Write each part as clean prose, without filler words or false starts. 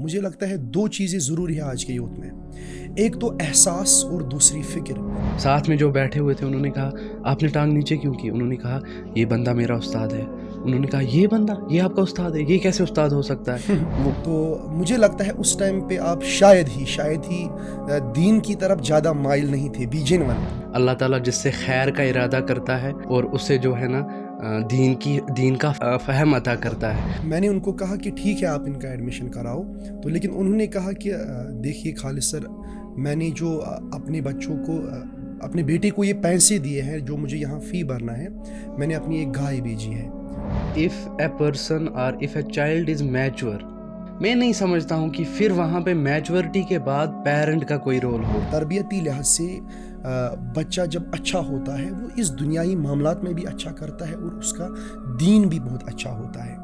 मुझे लगता है 2 चीज़ें ज़रूरी है आज के यूथ में। एक तो एहसास और दूसरी फ़िक्र। साथ में जो बैठे हुए थे उन्होंने कहा, आपने टांग नीचे क्यों की? उन्होंने कहा, ये बंदा मेरा उस्ताद है। उन्होंने कहा, ये बंदा, ये आपका उस्ताद है, ये कैसे उस्ताद हो सकता है? वो तो मुझे लगता है उस टाइम पे आप शायद ही दीन की तरफ ज़्यादा माइल नहीं थे, बी जेन्युइन। अल्लाह ताला जिससे खैर का इरादा करता है और उसे जो है ना दीन का फ़हम अता करता है। मैंने उनको कहा कि ठीक है आप इनका एडमिशन कराओ, तो लेकिन उन्होंने कहा कि देखिए खालिद सर, मैंने जो अपने बच्चों को अपने बेटे को ये पैसे दिए हैं जो मुझे यहाँ फ़ी भरना है, मैंने अपनी एक गाय बेची है। इफ़ ए पर्सन और if a child is mature, मैं नहीं समझता हूँ कि फिर वहाँ पे मैच्योरिटी के बाद पेरेंट का कोई रोल हो। तरबियती लिहाज से बच्चा जब अच्छा होता है वो इस दुनियाई मामलात में भी अच्छा करता है और उसका दीन भी बहुत अच्छा होता है।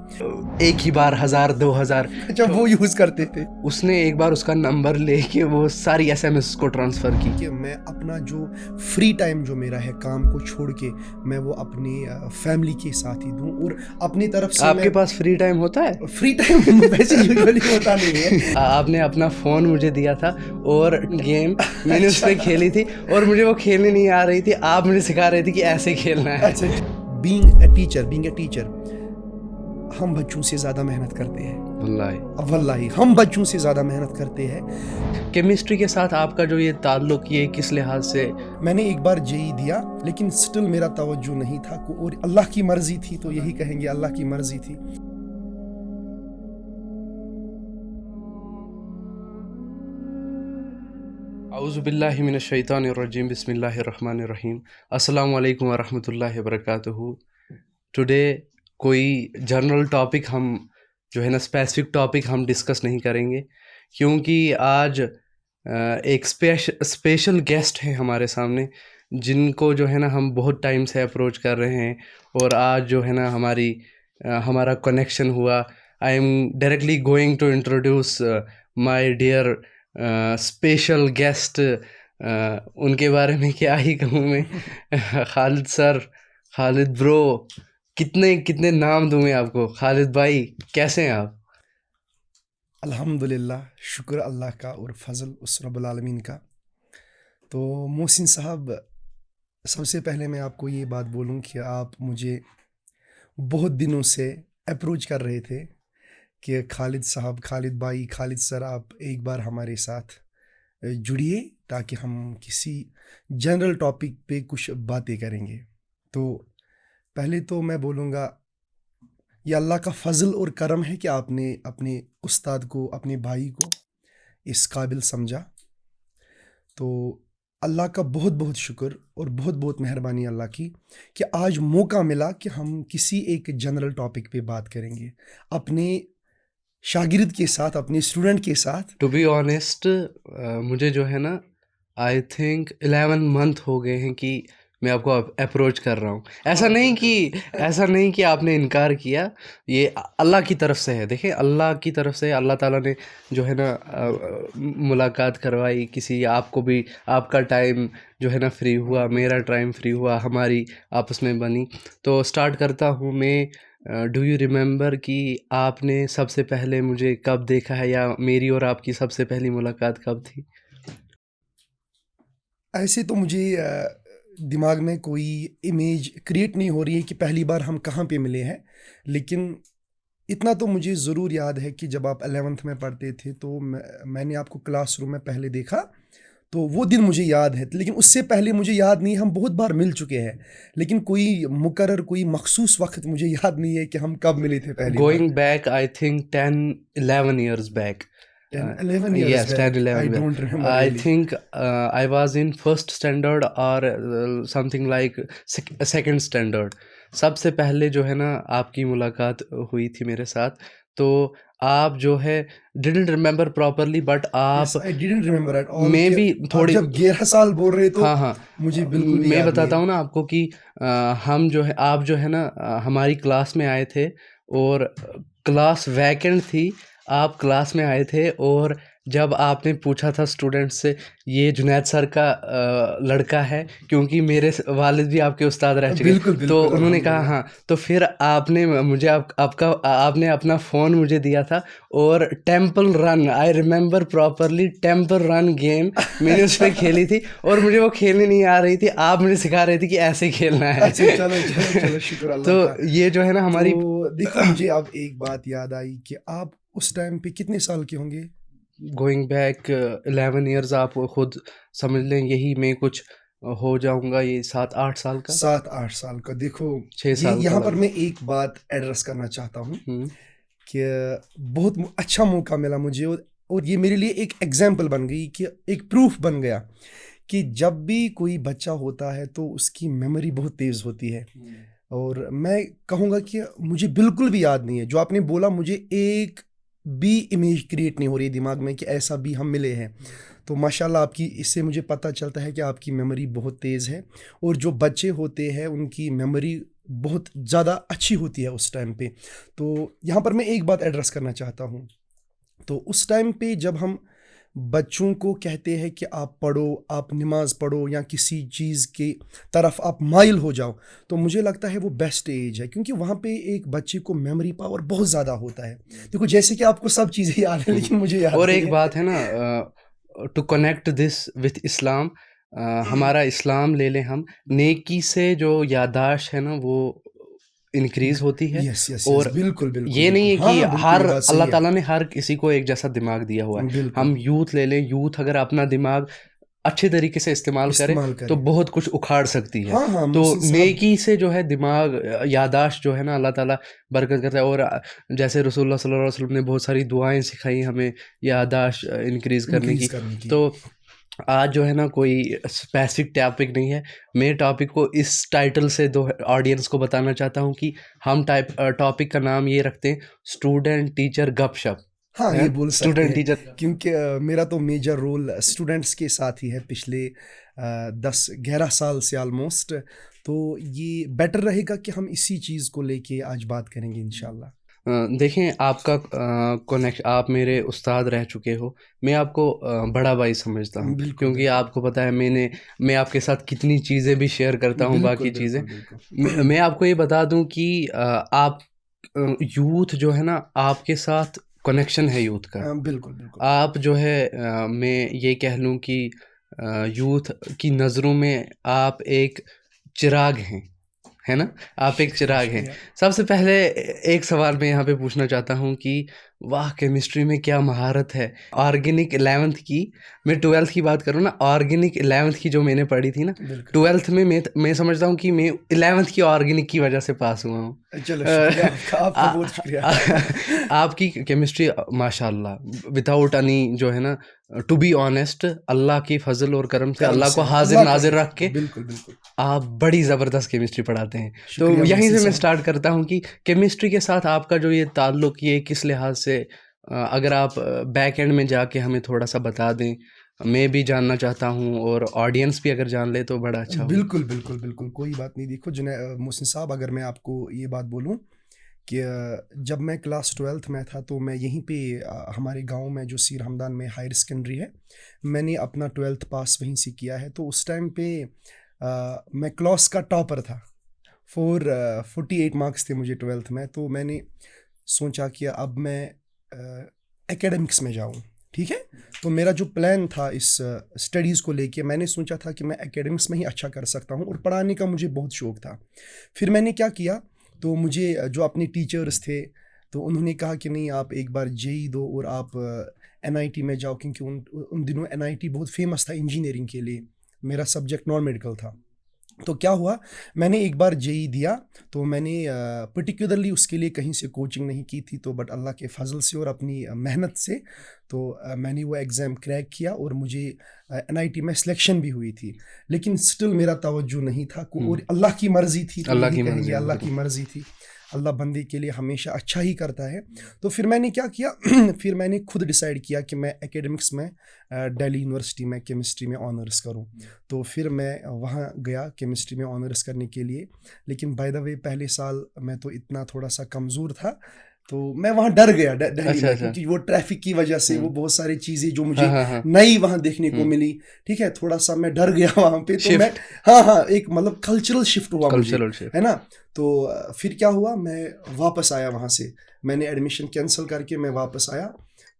एक ही बार 1000 2000 जब वो यूज़ करते थे उसने एक बार उसका नंबर लेके वो सारी एसएमएस को ट्रांसफ़र की। कि मैं अपना जो फ्री टाइम जो मेरा है काम को छोड़ के मैं वो अपनी फैमिली के साथ ही दूं और अपनी तरफ से आपके मैं पास फ्री टाइम होता है? फ्री टाइम वैसे यूजुअली होता नहीं है। आपने अपना फ़ोन मुझे दिया था और गेम मैंने उसपे खेली थी और मुझे वो खेलनी नहीं आ रही थी। आप मुझे सिखा रहे थे कि ऐसे खेलना है। अच्छा, बीइंग अ टीचर हम बच्चों से ज़्यादा मेहनत करते हैं। वल्लाही हम बच्चों से ज़्यादा मेहनत करते हैं। केमिस्ट्री के साथ आपका जो ये ताल्लुक़, ये किस लिहाज से? मैंने एक बार जेईई दिया लेकिन स्टिल मेरा तवज्जो नहीं था और अल्लाह की मर्ज़ी थी, तो यही कहेंगे अल्लाह की मर्ज़ी थी। औज़ु बिल्लाहि मिनश शैतानिर रजीम, बिस्मिल्लाहिर रहमानिर रहीम। अस्सलामु अलैकुम व रहमतुल्लाहि व बरकातुहू। टुडे कोई जनरल टॉपिक हम जो है ना स्पेसिफिक टॉपिक हम डिस्कस नहीं करेंगे, क्योंकि आज एक स्पेशल गेस्ट हैं हमारे सामने, जिनको जो है ना हम बहुत टाइम से अप्रोच कर रहे हैं और आज जो है ना हमारा कनेक्शन हुआ। I am directly going to introduce my dear special guest. उनके बारे में क्या ही कहूँ मैं। खालिद सर, खालिद ब्रो, कितने कितने नाम दूँ मैं आपको। खालिद भाई, कैसे हैं आप? अल्हम्दुलिल्लाह, शुक्र अल्लाह का और फजल उस रब्बुल आलमीन का। तो मोहसिन साहब, सबसे पहले मैं आपको ये बात बोलूं कि आप मुझे बहुत दिनों से अप्रोच कर रहे थे कि खालिद साहब, खालिद भाई, खालिद सर, आप एक बार हमारे साथ जुड़िए ताकि हम किसी जनरल टॉपिक पे कुछ बातें करेंगे। तो पहले तो मैं बोलूँगा ये अल्लाह का फ़ज़ल और करम है कि आपने अपने उस्ताद को, अपने भाई को इस काबिल समझा। तो अल्लाह का बहुत-बहुत शुक्र और बहुत-बहुत मेहरबानी अल्लाह की कि आज मौका मिला कि हम किसी एक जनरल टॉपिक पे बात करेंगे। अपने शागिर्द के साथ, अपने स्टूडेंट के साथ। टू बी ऑनेस्ट, मुझे जो है ना आई थिंक 11 मंथ हो गए हैं कि मैं आपको अप्रोच कर रहा हूँ। ऐसा नहीं कि आपने इनकार किया। ये अल्लाह की तरफ से है। देखिए, अल्लाह की तरफ से अल्लाह ताला ने जो है ना मुलाकात करवाई। किसी आपको भी आपका टाइम जो है ना फ्री हुआ, मेरा टाइम फ्री हुआ, हमारी आपस में बनी। तो स्टार्ट करता हूँ मैं। डू यू रिमेंबर कि आपने सबसे पहले मुझे कब देखा है, या मेरी और आपकी सबसे पहली मुलाकात कब थी? ऐसे तो मुझे दिमाग में कोई इमेज क्रिएट नहीं हो रही है कि पहली बार हम कहाँ पे मिले हैं। लेकिन इतना तो मुझे ज़रूर याद है कि जब आप 11th में पढ़ते थे तो मैंने आपको क्लासरूम में पहले देखा, तो वो दिन मुझे याद है। लेकिन उससे पहले मुझे याद नहीं, हम बहुत बार मिल चुके हैं। लेकिन कोई मखसूस वक़्त मुझे याद नहीं है कि हम कब मिले थे पहली बार। Going back I think 10-11 years back. 10-11 years Yes, 10, back, I 11 back. Don't remember I really. think I was in first standard or something like second standard. सबसे पहले जो है ना आपकी मुलाकात हुई थी मेरे साथ। तो आप जो है didn't remember properly, but yes, आप I didn't remember at all में कि भी आप थोड़ी। जब 11 साल बोल रहे तो हाँ, हाँ। मुझे बिल्कुल भी मैं याद नहीं बताता है। हूँ ना आपको कि हम जो है आप जो है ना हमारी क्लास में आए थे और क्लास वैकेंट थी। आप क्लास में आए थे और जब आपने पूछा था स्टूडेंट से ये जुनैद सर का लड़का है, क्योंकि मेरे वालिद भी आपके उस्ताद रह चुके, बिल्कुल, तो बिल्कुल, उन्होंने कहा अल्हम्दुलिल्लाह। हाँ, तो फिर आपने मुझे आपने अपना फ़ोन मुझे दिया था और temple run, I remember properly, temple run game मैंने उस पे अच्छा, खेली थी और मुझे वो खेलनी नहीं आ रही थी, आप मुझे सिखा रहे थे कि ऐसे खेलना है। अच्छा, चलो, चलो, चलो, शुक्र अल्लाह का। तो ये जो है ना हमारी तो देखो, मुझे अब एक बात याद आई कि आप उस टाइम पे कितने साल के होंगे? गोइंग बैक 11 इयर्स, आप खुद समझ लें, यही मैं कुछ हो जाऊंगा ये 7-8 साल का, 7-8 साल का। देखो, 6 ये साल का यहाँ पर लग। मैं एक बात एड्रेस करना चाहता हूँ हम्म। कि बहुत अच्छा मौका मिला मुझे, और ये मेरे लिए एक एग्जाम्पल बन गई, कि एक प्रूफ बन गया कि जब भी कोई बच्चा होता है तो उसकी मेमोरी बहुत तेज़ होती है। और मैं कहूँगा कि मुझे बिल्कुल भी याद नहीं है जो आपने बोला, मुझे एक भी इमेज क्रिएट नहीं हो रही है दिमाग में कि ऐसा भी हम मिले हैं। तो माशाल्लाह, आपकी इससे मुझे पता चलता है कि आपकी मेमोरी बहुत तेज़ है, और जो बच्चे होते हैं उनकी मेमोरी बहुत ज़्यादा अच्छी होती है उस टाइम पे। तो यहाँ पर मैं एक बात एड्रेस करना चाहता हूँ। तो उस टाइम पे जब हम बच्चों को कहते हैं कि आप पढ़ो, आप नमाज पढ़ो, या किसी चीज़ की तरफ आप माइल हो जाओ, तो मुझे लगता है वो बेस्ट एज है, क्योंकि वहाँ पे एक बच्चे को मेमोरी पावर बहुत ज़्यादा होता है। देखो, जैसे कि आपको सब चीज़ें याद है, हम्म। लेकिन मुझे याद और नहीं एक है। बात है ना, टू कनेक्ट दिस विथ इस्लाम, हमारा इस्लाम ले लें हम, नेकी से जो यादाश्त है ना वो इंक्रीज होती है। यस, यस, यस, और बिल्कुल, बिल्कुल, ये नहीं बिल्कुल। है हाँ, कि हाँ, बिल्कुल, ये हर बात सही अल्लाह है। ताला ने हर किसी को एक जैसा दिमाग दिया हुआ है। बिल्कुल, हम यूथ ले लें, यूथ अगर अपना दिमाग अच्छे तरीके से इस्तेमाल करे इस्तेमाल तो करें। बहुत कुछ उखाड़ सकती है। हाँ, हाँ, तो मोहसिन साहब। नेकी से जो है दिमाग, यादाश्त जो है ना, अल्लाह ताला बरकत करता है। और जैसे रसूलुल्लाह सल्लल्लाहु अलैहि वसल्लम ने बहुत सारी दुआएं सिखाई हमें यादाश्त इंक्रीज करने इंक्रीज़ की। करने की। तो आज जो है ना कोई स्पेसिफिक टॉपिक नहीं है, मैं टॉपिक को इस टाइटल से दो ऑडियंस को बताना चाहता हूँ कि हम टॉपिक का नाम ये रखते हैं, स्टूडेंट टीचर गपशप। हाँ, ये है बोल सकते स्टूडेंट हैं, टीचर। क्योंकि मेरा तो मेजर रोल स्टूडेंट्स के साथ ही है पिछले 10-11 साल से ऑलमोस्ट। तो ये बेटर रहेगा कि हम इसी चीज़ को लेके आज बात करेंगे इंशाल्लाह। देखें, आपका कनेक्ट, आप मेरे उस्ताद रह चुके हो, मैं आपको बड़ा भाई समझता हूँ, बिल्कुल, क्योंकि बिल्कुल। आपको पता है मैं आपके साथ कितनी चीज़ें भी शेयर करता हूँ, बिल्कुल, बाकी चीज़ें। बिल्कुल, बिल्कुल। मैं आपको ये बता दूँ कि आप यूथ जो है ना, आपके साथ कनेक्शन है यूथ का। बिल्कुल, बिल्कुल। आप जो है मैं ये कह लूँ कि यूथ की नज़रों में आप एक चिराग हैं, है ना? आप एक शुक्रिया, चिराग हैं। शुक्रिया। सबसे पहले एक सवाल मैं यहाँ पे पूछना चाहता हूँ कि वाह! केमिस्ट्री में क्या महारत है। ऑर्गेनिक 11th की, मैं 12th की बात करूँ ना, ऑर्गेनिक 11th की जो मैंने पढ़ी थी ना, बिल्कुल। 12th में मैं समझता हूँ कि मैं 11th की ऑर्गेनिक की वजह से पास हुआ हूँ। चलो, शुक्रिया अ, आपका, आ, आपका बहुत शुक्रिया। आपकी केमिस्ट्री माशाल्लाह, विदाउट एनी जो है ना, टू बी ऑनेस्ट, अल्लाह की फजल और करम से, कर्म अल्लाह को से, हाजिर अल्लाह का नाजिर ही रख के बिल्कुल, बिल्कुल। आप बड़ी ज़बरदस्त केमिस्ट्री पढ़ाते हैं। तो शुक्रिया यहीं मोहसिन से मैं साहब। स्टार्ट करता हूँ कि केमिस्ट्री के साथ आपका जो ये ताल्लुक़, ये किस लिहाज से, अगर आप बैक एंड में जाके हमें थोड़ा सा बता दें, मैं भी जानना चाहता हूँ और ऑडियंस भी अगर जान ले तो बड़ा अच्छा होगा। बिल्कुल, बिल्कुल, बिल्कुल, कोई बात नहीं। देखो मोहसिन साहब, अगर मैं आपको ये बात बोलूँ कि जब मैं क्लास 12th में था, तो मैं यहीं पे हमारे गाँव में जो सीर हमदान में हायर सेकेंडरी है, मैंने अपना 12th पास वहीं से किया है। तो उस टाइम पे मैं क्लास का टॉपर था। 48 मार्क्स थे मुझे 12th में। तो मैंने सोचा कि अब मैं एकेडमिक्स में जाऊँ, ठीक है? तो मेरा जो प्लान था इस स्टडीज़ को लेके, मैंने सोचा था कि मैं एकेडमिक्स में ही अच्छा कर सकता हूँ, और पढ़ाने का मुझे बहुत शौक था। फिर मैंने क्या किया, तो मुझे जो अपने टीचर्स थे, तो उन्होंने कहा कि नहीं, आप एक बार जेई दो और आप एनआईटी में जाओ, क्योंकि उन उन दिनों एनआईटी बहुत फेमस था इंजीनियरिंग के लिए। मेरा सब्जेक्ट नॉन मेडिकल था। तो क्या हुआ, मैंने एक बार जेई दिया। तो मैंने पर्टिकुलरली उसके लिए कहीं से कोचिंग नहीं की थी, तो बट अल्लाह के फजल से और अपनी मेहनत से, तो मैंने वो एग्ज़ाम क्रैक किया, और मुझे एनआईटी में सिलेक्शन भी हुई थी। लेकिन स्टिल मेरा तवज्जो नहीं था, और अल्लाह की मर्ज़ी थी, तो अल्लाह यही की कहेंगे मर्ज़ी है, अल्लाह की बिल्कुल। मर्ज़ी थी। अल्लाह बंदे के लिए हमेशा अच्छा ही करता है। तो फिर मैंने क्या किया, फिर मैंने खुद डिसाइड किया कि मैं एकेडमिक्स में दिल्ली यूनिवर्सिटी में केमिस्ट्री में ऑनर्स करूं। तो फिर मैं वहाँ गया केमिस्ट्री में ऑनर्स करने के लिए। लेकिन बाय द वे, पहले साल मैं तो इतना थोड़ा सा कमज़ोर था, तो मैं वहाँ डर गया दिल्ली अच्छा में, अच्छा क्योंकि वो ट्रैफिक की वजह से वो बहुत सारी चीज़ें जो हाँ मुझे हाँ हाँ नई वहाँ देखने को मिली, ठीक है, थोड़ा सा मैं डर गया वहाँ पे। तो मैं, शिफ्ट हाँ हाँ, एक मतलब कल्चरल शिफ्ट हुआ मुझे, कल्चरल शिफ्ट है ना। तो फिर क्या हुआ, मैं वापस आया वहाँ से, मैंने एडमिशन कैंसिल करके मैं वापस आया।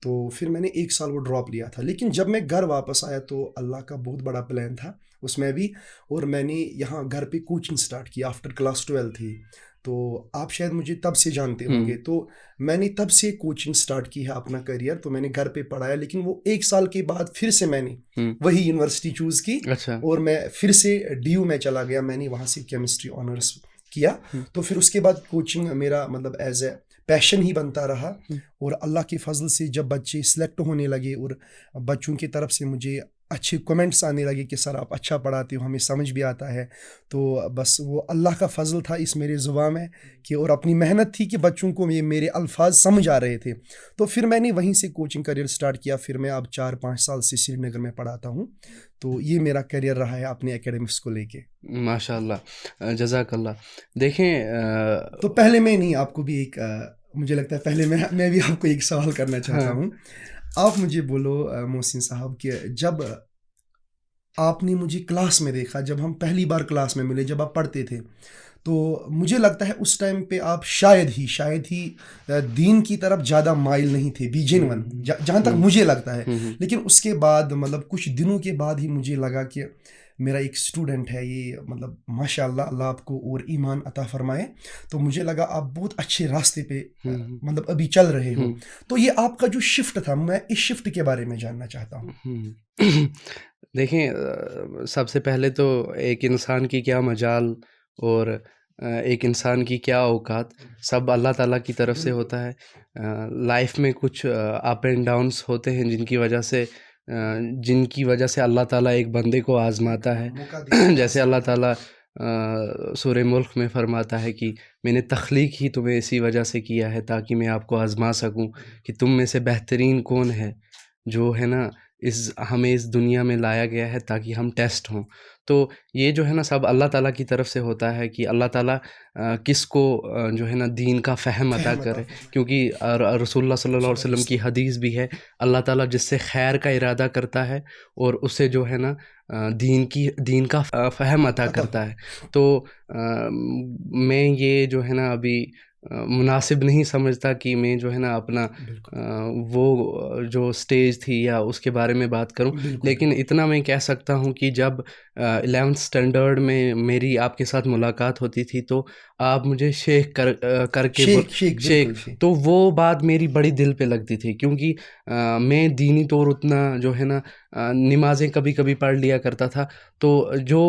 तो फिर मैंने 1 साल वो ड्रॉप लिया था, लेकिन जब मैं घर वापस आया तो अल्लाह का बहुत बड़ा प्लान था उसमें भी। और मैंने यहाँ घर पे कोचिंग स्टार्ट किया आफ्टर क्लास 12 थी। तो आप शायद मुझे तब से जानते होंगे, तो मैंने तब से कोचिंग स्टार्ट की है अपना करियर। तो मैंने घर पे पढ़ाया, लेकिन वो 1 साल के बाद फिर से मैंने वही यूनिवर्सिटी चूज़ की, अच्छा और मैं फिर से DU में चला गया। मैंने वहाँ से केमिस्ट्री ऑनर्स किया। तो फिर उसके बाद कोचिंग मेरा मतलब एज ए पैशन ही बनता रहा। और अल्लाह की फजल से जब बच्चे सिलेक्ट होने लगे और बच्चों की तरफ से मुझे अच्छे कमेंट्स आने लगे कि सर आप अच्छा पढ़ाते हो, हमें समझ भी आता है, तो बस वो अल्लाह का फजल था इस मेरे ज़ुबान में कि, और अपनी मेहनत थी कि बच्चों को ये मेरे अल्फाज समझ आ रहे थे। तो फिर मैंने वहीं से कोचिंग करियर स्टार्ट किया। फिर मैं अब 4-5 साल से श्रीनगर में पढ़ाता हूँ। तो ये मेरा करियर रहा है अपने एकेडमिक्स को लेके। माशाल्लाह जज़ाकल्लाह। देखें तो पहले मैं नहीं, आपको भी एक मुझे लगता है पहले मैं भी आपको एक सवाल करना चाहता हाँ हूँ। आप मुझे बोलो मोहसिन साहब कि जब आपने मुझे क्लास में देखा, जब हम पहली बार क्लास में मिले, जब आप पढ़ते थे, तो मुझे लगता है उस टाइम पे आप शायद ही दीन की तरफ ज़्यादा माइल नहीं थे, बी जेन्युइन, जहाँ तक मुझे लगता है। लेकिन उसके बाद मतलब कुछ दिनों के बाद ही मुझे लगा कि मेरा एक स्टूडेंट है ये, मतलब माशाल्लाह, अल्लाह आपको और ईमान अता फरमाए। तो मुझे लगा आप बहुत अच्छे रास्ते पे मतलब अभी चल रहे हो। तो ये आपका जो शिफ्ट था, मैं इस शिफ्ट के बारे में जानना चाहता हूँ। देखें सबसे पहले तो एक इंसान की क्या मजाल और एक इंसान की क्या औकात, सब अल्लाह ताला की तरफ से होता है। लाइफ में कुछ अप एंड डाउन्स होते हैं जिनकी वजह से अल्लाह ताला एक बंदे को आजमाता है। मौका देता जैसे है। अल्लाह ताला सूरह मुल्क में फरमाता है कि मैंने तख्लीक ही तुम्हें इसी वजह से किया है ताकि मैं आपको आजमा सकूं कि तुम में से बेहतरीन कौन है, जो है ना हमें इस दुनिया में लाया गया है ताकि हम टेस्ट हों। तो ये जो है ना सब अल्लाह ताला की तरफ से होता है कि अल्लाह ताला किसको जो है ना दीन का फ़हम अता फ़हम अता करे। फरमाए। क्योंकि रसूलुल्लाह सल्लल्लाहु अलैहि वसल्लम की हदीस भी है, अल्लाह ताला जिससे खैर का इरादा करता है और उसे जो है ना दीन का फ़हम अता अता करता है। तो मैं ये जो है ना अभी मुनासिब नहीं समझता कि मैं जो है ना अपना बिल्कुल, वो जो स्टेज थी या उसके बारे में बात करूं। बिल्कुल, लेकिन बिल्कुल। इतना मैं कह सकता हूं कि जब 11th स्टैंडर्ड में मेरी आपके साथ मुलाकात होती थी तो आप मुझे शेख करके शेख, बिल्कुल शेख। तो वो बात मेरी बड़ी दिल पे लगती थी क्योंकि मैं दीनी तौर उतना जो है ना नमाज़ें कभी-कभी पढ़ लिया करता था। तो जो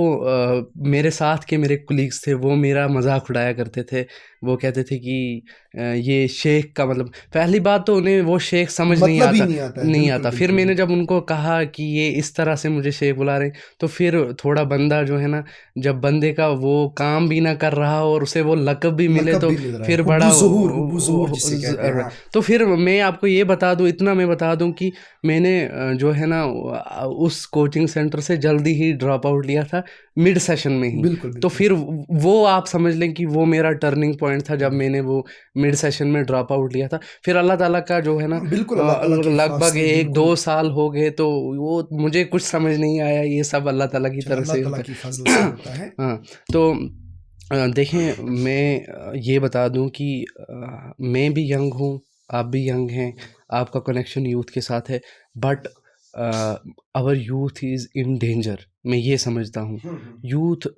मेरे साथ के मेरे कुलीग्स थे वो मेरा मज़ाक उड़ाया करते थे। वो कहते थे कि ये शेख का मतलब, पहली बात तो उन्हें वो शेख समझ मतलब ही नहीं आता है, नहीं बिल्कुल, आता। फिर बिल्कुल, मैंने बिल्कुल। जब उनको कहा कि ये इस तरह से मुझे शेख बुला रहे हैं, तो फिर थोड़ा बंदा जो है ना, जब बंदे का वो काम भी ना कर रहा हो और उसे वो लक़ब भी मिले लक़ब तो भी मिल रहा है, फिर बड़ा हुब्बू ज़ुहूर जिसे कहते हैं, हाँ। तो फिर मैं आपको ये बता दूँ, इतना मैं बता दूँ कि मैंने जो है ना उस कोचिंग सेंटर से जल्दी ही ड्रॉप आउट लिया था मिड सेशन में ही। बिल्कुल, तो बिल्कुल। फिर वो आप समझ लें कि वो मेरा टर्निंग पॉइंट था जब मैंने वो मिड सेशन में ड्रॉप आउट लिया था। फिर अल्लाह ताला का जो है ना हाँ, बिल्कुल अल्लाह ताला के लगभग फ़ाज़ले, 1-2 बिल्कुल। साल हो गए तो वो मुझे कुछ समझ नहीं आया, ये सब अल्लाह ताला की चलो, तरफ अल्लाह से ताला होता की फ़ज़ल से है। होता है। हाँ, तो देखें मैं ये बता दूँ कि मैं भी यंग हूँ, आप भी यंग हैं, आपका कनेक्शन यूथ के साथ है, but our youth is in danger, मैं ये समझता हूँ। यूथ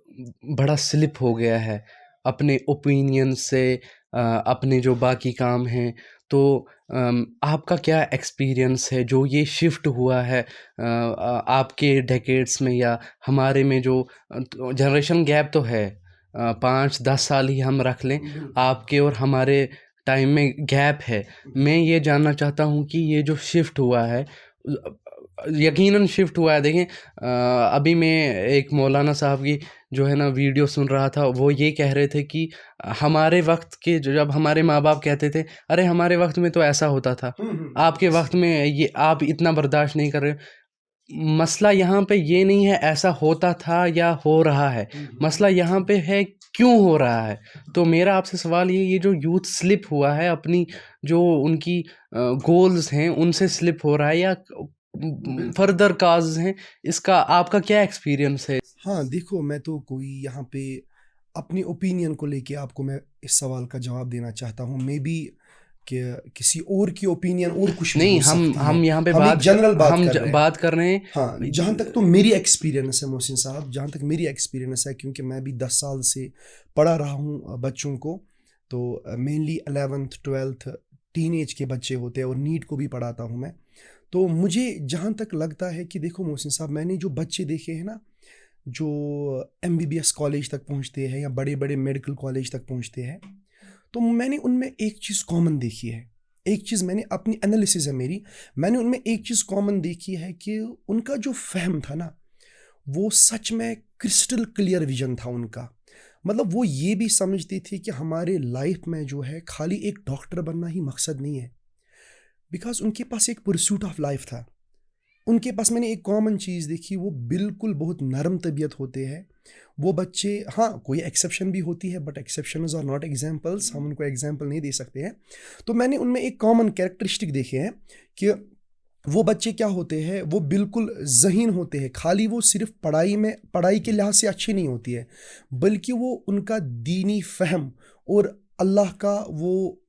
बड़ा स्लिप हो गया है अपने ओपिनियन से, अपने जो बाकी काम हैं। तो आपका क्या एक्सपीरियंस है जो ये शिफ्ट हुआ है आपके डेकेड्स में या हमारे में, जो जनरेशन गैप तो है 5-10 साल ही हम रख लें, बिल्कुल। आपके और हमारे टाइम में गैप है। मैं ये जानना चाहता हूँ कि ये जो शिफ्ट हुआ है, यकीनन शिफ्ट हुआ है। देखें अभी मैं एक मौलाना साहब की जो है ना वीडियो सुन रहा था, वो ये कह रहे थे कि हमारे वक्त के जब हमारे माँ बाप कहते थे, अरे हमारे वक्त में तो ऐसा होता था, आपके वक्त में ये आप इतना बर्दाश्त नहीं कर रहे हो। मसला यहाँ पे ये नहीं है ऐसा होता था या हो रहा है, मसला यहाँ पे है क्यों हो रहा है? तो मेरा आपसे सवाल ये जो यूथ स्लिप हुआ है अपनी जो उनकी गोल्स हैं उनसे स्लिप हो रहा है या फर्दर काज़ हैं, इसका आपका क्या एक्सपीरियंस है? हाँ, देखो मैं तो कोई यहाँ पे अपनी ओपिनियन को लेके आपको मैं इस सवाल का जवाब देना चाहता हूँ। मेबी कि किसी और की ओपिनियन और कुछ भी नहीं, हो सकती है। हम यहाँ पे हम एक जनरल बात हम कर रहे हैं। बात कर रहे हैं। हाँ, जहाँ तक तो मेरी एक्सपीरियंस है मोहसिन साहब, जहाँ तक मेरी एक्सपीरियंस है, क्योंकि मैं भी 10 साल से पढ़ा रहा हूँ बच्चों को, तो मेनली 11th 12th टीनेज के बच्चे होते हैं और नीट को भी पढ़ाता हूँ मैं। तो मुझे जहाँ तक लगता है कि देखो मोहसिन साहब, मैंने जो बच्चे देखे हैं ना, जो MBBS कॉलेज तक पहुँचते हैं या बड़े बड़े मेडिकल कॉलेज तक पहुँचते हैं, तो मैंने उनमें एक चीज़ कॉमन देखी है। एक चीज़ मैंने अपनी एनालिसिस है मेरी, मैंने उनमें एक चीज़ कॉमन देखी है कि उनका जो फ़हम था ना, वो सच में क्रिस्टल क्लियर विज़न था उनका। मतलब वो ये भी समझते थे कि हमारे लाइफ में जो है खाली एक डॉक्टर बनना ही मकसद नहीं है। बिकॉज़ उनके पास एक परस्यूट ऑफ लाइफ था। उनके पास मैंने एक कॉमन चीज़ देखी, वो बिल्कुल बहुत नरम तबीयत होते हैं वो बच्चे। हाँ, कोई एक्सेप्शन भी होती है, but exceptions are not examples, हम उनको एग्जाम्पल नहीं दे सकते हैं। तो मैंने उनमें एक कॉमन कैरेक्टरिस्टिक देखे हैं कि वो बच्चे क्या होते हैं, वो बिल्कुल ज़हीन होते हैं। खाली वो सिर्फ पढ़ाई के लिहाज से अच्छी नहीं होती है, बल्कि वो उनका दीनी फ़हम और अल्लाह का वो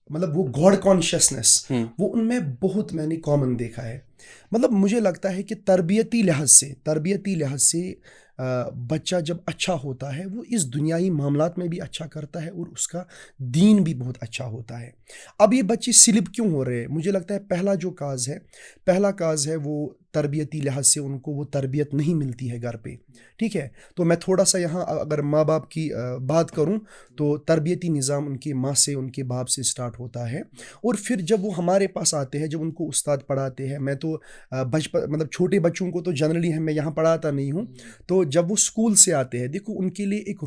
मतलब वो गॉड कॉन्शियसनेस, वो उनमें बहुत मैंने कॉमन देखा है। मतलब मुझे लगता है कि तरबियती लिहाज से बच्चा जब अच्छा होता है, वो इस दुनियाई मामलात में भी अच्छा करता है और उसका दीन भी बहुत अच्छा होता है। अब ये बच्चे स्लिप क्यों हो रहे हैं? मुझे लगता है पहला काज है वो तरबियती लिहाज से उनको वो तरबियत नहीं मिलती है घर पे। ठीक है, तो मैं थोड़ा सा यहाँ अगर माँ बाप की बात करूँ, तो तरबियती निज़ाम उनकी माँ से, उनके बाप से स्टार्ट होता है। और फिर जब वो हमारे पास आते हैं, जब उनको उस्ताद पढ़ाते हैं, मैं तो बचपन मतलब छोटे बच्चों को तो जनरली मैं यहाँ पढ़ाता नहीं हूँ। तो जब वो स्कूल से आते हैं, देखो उनके लिए एक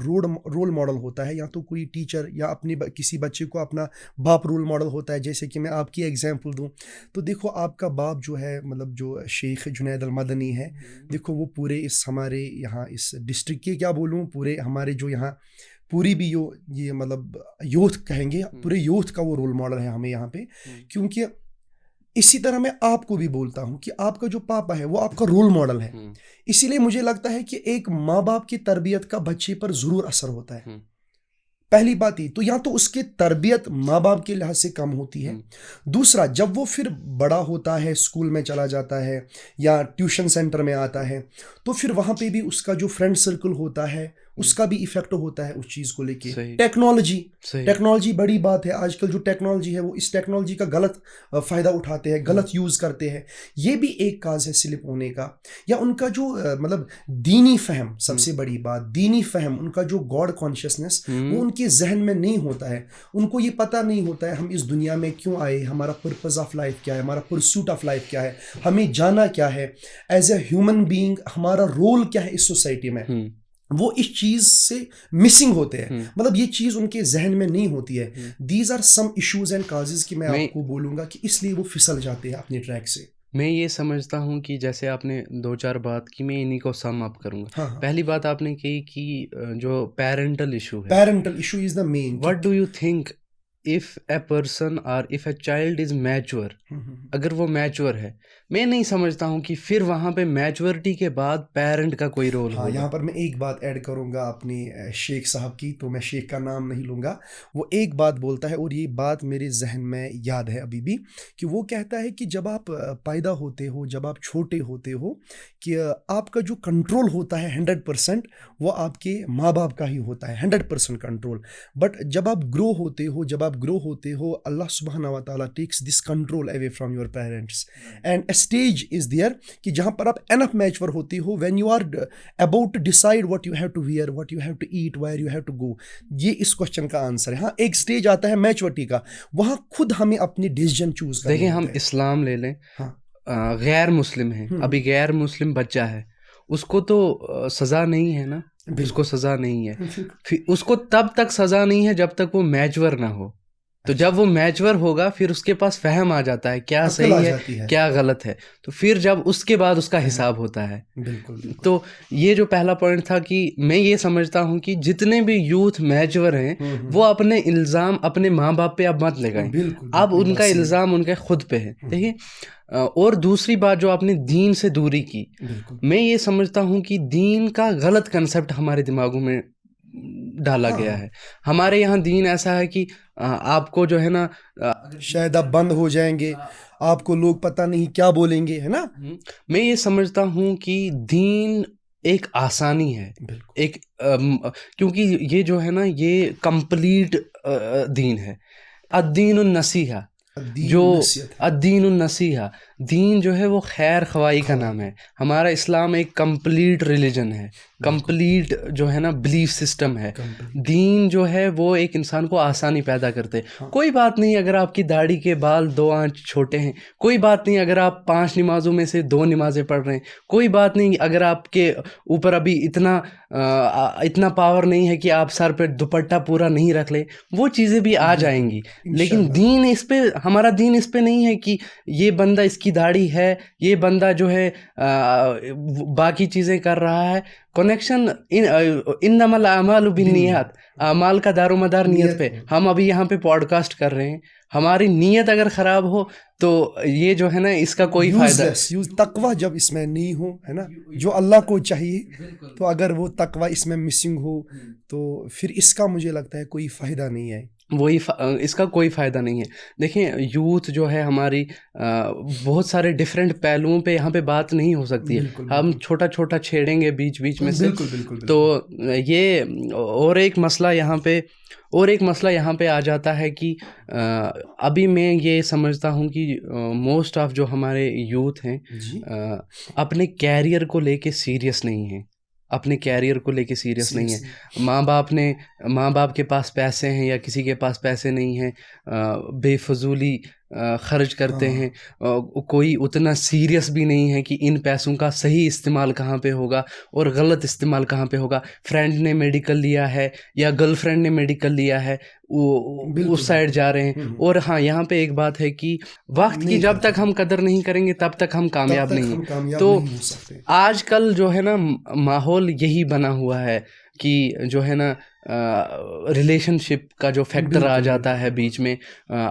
रोल मॉडल होता है, या तो कोई टीचर या किसी बच्चे को अपना बाप रोल मॉडल होता है। जैसे कि मैं आपकी एग्जांपल दूं, तो देखो आपका बाप जो है, मतलब जो शेख जुनैद अल मदनी है, देखो वो पूरे इस हमारे यहाँ इस डिस्ट्रिक्ट के, क्या बोलूँ, पूरे हमारे जो यहाँ पूरी भी ये मतलब यूथ कहेंगे, पूरे यूथ का वो रोल मॉडल है हमें यहाँ पे। क्योंकि इसी तरह मैं आपको भी बोलता हूँ कि आपका जो पापा है वो आपका रोल मॉडल है। इसीलिए मुझे लगता है कि एक माँ बाप की तरबियत का बच्चे पर ज़रूर असर होता है। पहली बात ही तो या तो उसकी तरबियत माँ बाप के लिहाज से कम होती है। दूसरा, जब वो फिर बड़ा होता है, स्कूल में चला जाता है या ट्यूशन सेंटर में आता है, तो फिर वहाँ पे भी उसका जो फ्रेंड सर्कल होता है उसका भी इफेक्ट होता है उस चीज़ को लेके। टेक्नोलॉजी बड़ी बात है। आजकल जो टेक्नोलॉजी है, वो इस टेक्नोलॉजी का गलत फ़ायदा उठाते हैं, गलत यूज़ करते हैं। ये भी एक काज है स्लिप होने का। या उनका जो मतलब दीनी फ़हम, सबसे बड़ी बात दीनी फ़हम, उनका जो गॉड कॉन्शियसनेस वो उनके जहन में नहीं होता है। उनको ये पता नहीं होता है हम इस दुनिया में क्यों आए, हमारा पर्पज़ ऑफ लाइफ क्या है, हमारा परस्यूट ऑफ लाइफ क्या है, हमें जाना क्या है, एज ए ह्यूमन बीइंग हमारा रोल क्या है इस सोसाइटी में। वो इस चीज़ से मिसिंग होते हैं। मतलब ये चीज़ उनके जहन में नहीं होती है। These are some issues and causes कि मैं आपको बोलूँगा कि इसलिए वो फिसल जाते हैं अपने ट्रैक से। मैं ये समझता हूँ कि जैसे आपने 2-4 बात की, मैं इन्हीं को सम अप करूँगा। हाँ। पहली बात आपने कही कि जो पेरेंटल इशू है, parental issue is the main. What do you think if a person और if a child is mature, अगर वो मैच्योर है, मैं नहीं समझता हूँ कि फिर वहाँ पे मैच्योरिटी के बाद पेरेंट का कोई रोल हाँ, होगा। यहाँ पर मैं एक बात ऐड करूँगा अपने शेख साहब की, तो मैं शेख का नाम नहीं लूँगा। वो एक बात बोलता है और ये बात मेरे जहन में याद है अभी भी, कि वो कहता है कि जब आप पैदा होते हो, जब आप छोटे होते हो, कि आपका जो कंट्रोल होता है 100% वो आपके माँ बाप का ही होता है, 100% कंट्रोल। बट जब आप ग्रो होते हो अल्लाह सुब्हाना व तआला takes this control away from your parents, and a stage is there कि जहाँ पर आप enough mature होते हो, when you are about to decide what you have to wear, what you have to eat, where you have to go। ये इस question का answer है। हाँ, एक स्टेज आता है मैच्योरिटी का, वहाँ खुद हमें अपनी डिसीजन चूज करनी देखिए, हम होता है। इस्लाम ले लें। हाँ। गैर मुस्लिम है, अभी गैर मुस्लिम बच्चा है, उसको तो सज़ा नहीं है ना, उसको सज़ा नहीं है। फिर उसको तब तक सज़ा नहीं है जब तक वो मैच्योर ना हो। तो जब वो मैच्योर होगा फिर उसके पास फहम आ जाता है क्या अक्ल सही आ है जाती है। क्या गलत है, तो फिर जब उसके बाद उसका फहम, हिसाब होता है। बिल्कुल बिल्कुल। तो ये जो पहला पॉइंट था कि मैं ये समझता हूँ कि जितने भी यूथ मैच्योर हैं वो अपने इल्ज़ाम अपने माँ बाप पे अब मत लगाएं, बिल्कुल अब बिल्कुल, ये बात उनका सही है। इल्ज़ाम उनके खुद पे है, देखिए। और दूसरी बात जो आपने दीन से दूरी की, बिल्कुल। मैं ये समझता हूँ कि दीन का गलत कंसेप्ट हमारे दिमागों में डाला गया हाँ, है। हमारे यहाँ दीन ऐसा है कि आपको जो है ना शायद आप बंद हो जाएंगे, आपको लोग पता नहीं क्या बोलेंगे, है ना? मैं ये समझता हूँ कि दीन एक आसानी है, बिल्कुल। एक क्योंकि ये जो है ना ये कंप्लीट दीन है। अद्दीन नसीहा, जो दीन नसीहत है। अद्दीन नसीहा, दीन जो है वो खैर ख्वाही का नाम है। हमारा इस्लाम एक कंप्लीट रिलीजन है, बिल्कुल। कंप्लीट जो है ना बिलीफ सिस्टम है। कंप्लीट। दीन जो है वो एक इंसान को आसानी पैदा करते। हाँ। कोई बात नहीं अगर आपकी दाढ़ी के बाल 2 आंच छोटे हैं, कोई बात नहीं अगर आप 5 नमाज़ों में से 2 नमाज़ें पढ़ रहे हैं, कोई बात नहीं अगर आपके ऊपर अभी इतना पावर नहीं है कि आप सर पे दुपट्टा पूरा नहीं रख ले, वो चीज़ें भी आ बिल्कुल, जाएंगी। लेकिन इंशाल्लाह। दीन इस पे, हमारा दीन इस पे नहीं है कि ये बंदा इसकी दाढ़ी है, ये बंदा जो है बाकी चीज़ें कर रहा है। कनेक्शन इन्नमल आमालु बिन्नियात, अमाल का दारोमदार नियत नियत पे। पे। हम अभी यहाँ पे पॉडकास्ट कर रहे हैं, हमारी नीयत अगर ख़राब हो तो ये जो है ना इसका कोई फ़ायदा। यूजलेस, तकवा जब इसमें नहीं हो, है ना, जो अल्लाह को चाहिए, तो अगर वो तकवा इसमें मिसिंग हो तो फिर इसका मुझे लगता है कोई फ़ायदा नहीं है। इसका कोई फ़ायदा नहीं है। देखें यूथ जो है हमारी बहुत सारे डिफरेंट पहलुओं पे यहाँ पे बात नहीं हो सकती है, बिल्कुल हम बिल्कुल। छोटा-छोटा छेड़ेंगे बीच-बीच में से। बिल्कुल बिल्कुल तो बिल्कुल। ये और एक मसला यहाँ पे आ जाता है कि अभी मैं ये समझता हूँ कि मोस्ट ऑफ जो हमारे यूथ हैं जी। अपने कैरियर को लेके सीरियस नहीं हैं, अपने कैरियर को लेके सीरियस नहीं है। सीरियसली। माँ बाप के पास पैसे हैं या किसी के पास पैसे नहीं हैं, बेफजूली खर्च करते हाँ। हैं। कोई उतना सीरियस भी नहीं है कि इन पैसों का सही इस्तेमाल कहाँ पे होगा और गलत इस्तेमाल कहाँ पे होगा। फ्रेंड ने मेडिकल लिया है या गर्लफ्रेंड ने मेडिकल लिया है, वो बिल्कुल उस साइड बिल्कुल। जा रहे हैं। और हाँ, यहाँ पे एक बात है कि वक्त की नहीं जब कदर तक हम कदर नहीं करेंगे तब तक हम तब कामयाब तक नहीं हम हैं। कामयाब तो नहीं हो सकते। आजकल जो है ना माहौल यही बना हुआ है कि जो है ना रिलेशनशिप का जो फैक्टर आ बिल्कुल जाता बिल्कुल है बिल्कुल। बीच में।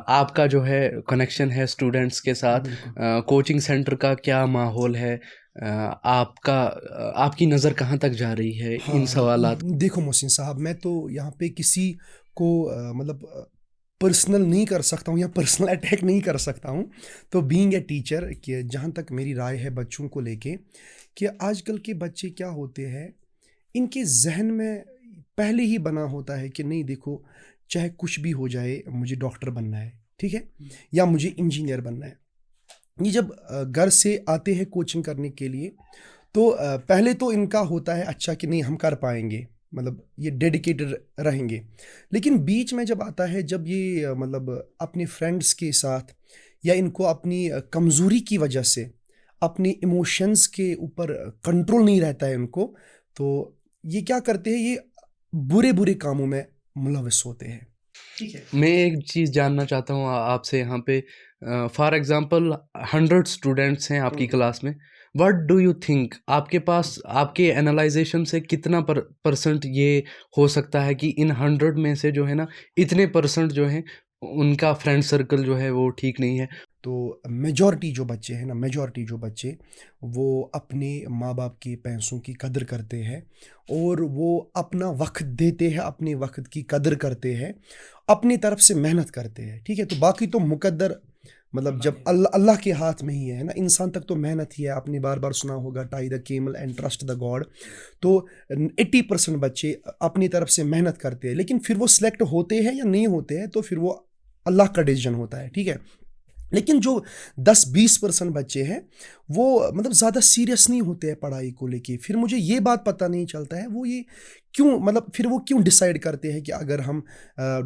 आपका जो है कनेक्शन है स्टूडेंट्स के साथ, बिल्कुल। कोचिंग सेंटर का क्या माहौल है, आपकी नज़र कहाँ तक जा रही है इन हाँ, सवालात। देखो मोहसिन साहब, मैं तो यहाँ पे किसी को मतलब पर्सनल नहीं कर सकता हूँ या पर्सनल अटैक नहीं कर सकता हूँ। तो बीइंग ए टीचर, कि जहाँ तक मेरी राय है बच्चों को लेके, कि आजकल के बच्चे क्या होते हैं, इनके जहन में पहले ही बना होता है कि नहीं देखो, चाहे कुछ भी हो जाए मुझे डॉक्टर बनना है, ठीक है, या मुझे इंजीनियर बनना है। ये जब घर से आते हैं कोचिंग करने के लिए, तो पहले तो इनका होता है अच्छा कि नहीं हम कर पाएंगे, मतलब ये डेडिकेटेड रहेंगे। लेकिन बीच में जब आता है, जब ये मतलब अपने फ्रेंड्स के साथ, या इनको अपनी कमज़ोरी की वजह से अपने इमोशंस के ऊपर कंट्रोल नहीं रहता है इनको, तो ये क्या करते हैं, ये बुरे बुरे कामों में मुलविस होते हैं। ठीक है। मैं एक चीज़ जानना चाहता हूँ आपसे यहाँ पे। फॉर एग्जांपल 100 स्टूडेंट्स हैं आपकी क्लास में, व्हाट डू यू थिंक आपके पास आपके एनालाइजेशन से कितना परसेंट ये हो सकता है कि इन 100 में से जो है ना इतने परसेंट जो हैं उनका फ्रेंड सर्कल जो है वो ठीक नहीं है। तो मेजॉरिटी जो बच्चे हैं ना, मेजॉरिटी जो बच्चे, वो अपने माँ बाप के पैसों की कदर करते हैं, और वो अपना वक्त देते हैं, अपने वक्त की कदर करते हैं, अपनी तरफ से मेहनत करते हैं। ठीक है। तो बाकी तो मुकद्दर, मतलब जब अल्लाह अल्लाह के हाथ में ही है ना, इंसान तक तो मेहनत ही है। आपने बार बार सुना होगा tie the camel and trust the God. तो 80% बच्चे अपनी तरफ से मेहनत करते हैं, लेकिन फिर वो सिलेक्ट होते हैं या नहीं होते हैं तो फिर वो अल्लाह का डिसीजन होता है। ठीक है। लेकिन जो 10-20% बच्चे हैं, वो मतलब ज़्यादा सीरियस नहीं होते हैं पढ़ाई को लेके। फिर मुझे ये बात पता नहीं चलता है वो ये क्यों, मतलब फिर वो क्यों डिसाइड करते हैं कि अगर हम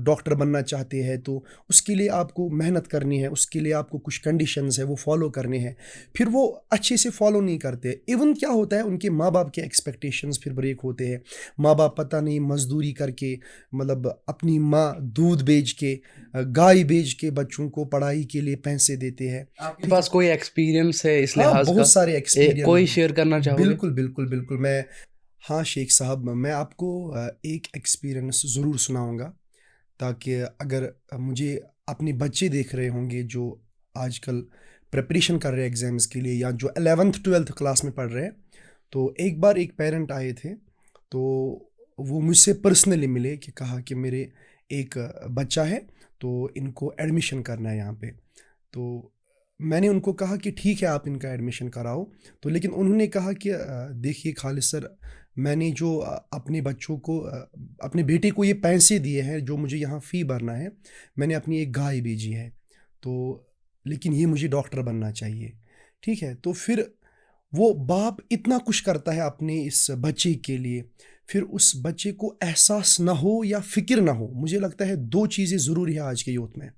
डॉक्टर बनना चाहते हैं तो उसके लिए आपको मेहनत करनी है, उसके लिए आपको कुछ कंडीशंस है वो फॉलो करने हैं, फिर वो अच्छे से फॉलो नहीं करते। इवन क्या होता है, उनके माँ बाप के एक्सपेक्टेशंस फिर ब्रेक होते हैं। माँ बाप पता नहीं मजदूरी करके, मतलब अपनी माँ दूध बेच के, गाय बेच के बच्चों को पढ़ाई के लिए पैसे देते हैं। आपके ठीक है। पास कोई एक्सपीरियंस है इस हाँ, लिहाज का? बहुत सारे कोई एक्सपीरियंस। शेयर करना चाहोगे? बिल्कुल बिल्कुल बिल्कुल, मैं, हाँ शेख साहब, मैं आपको एक एक्सपीरियंस ज़रूर सुनाऊंगा, ताकि अगर मुझे अपने बच्चे देख रहे होंगे जो आजकल प्रिपरेशन कर रहे हैं एग्ज़ाम्स के लिए, या जो 11th 12th क्लास में पढ़ रहे हैं, तो एक बार एक पेरेंट आए थे, तो वो मुझसे पर्सनली मिले कि कहा कि मेरे एक बच्चा है, तो इनको एडमिशन करना है यहाँ पे। तो मैंने उनको कहा कि ठीक है, आप इनका एडमिशन कराओ। तो लेकिन उन्होंने कहा कि देखिए खालिद सर, मैंने जो अपने बच्चों को, अपने बेटे को ये पैसे दिए हैं जो मुझे यहाँ फ़ी भरना है, मैंने अपनी एक गाय भेजी है, तो लेकिन ये मुझे डॉक्टर बनना चाहिए। ठीक है, तो फिर वो बाप इतना कुछ करता है अपने इस बच्चे के लिए, फिर उस बच्चे को एहसास ना हो या फ़िक्र ना हो। मुझे लगता है 2 चीज़ें ज़रूरी है आज के यूथ में,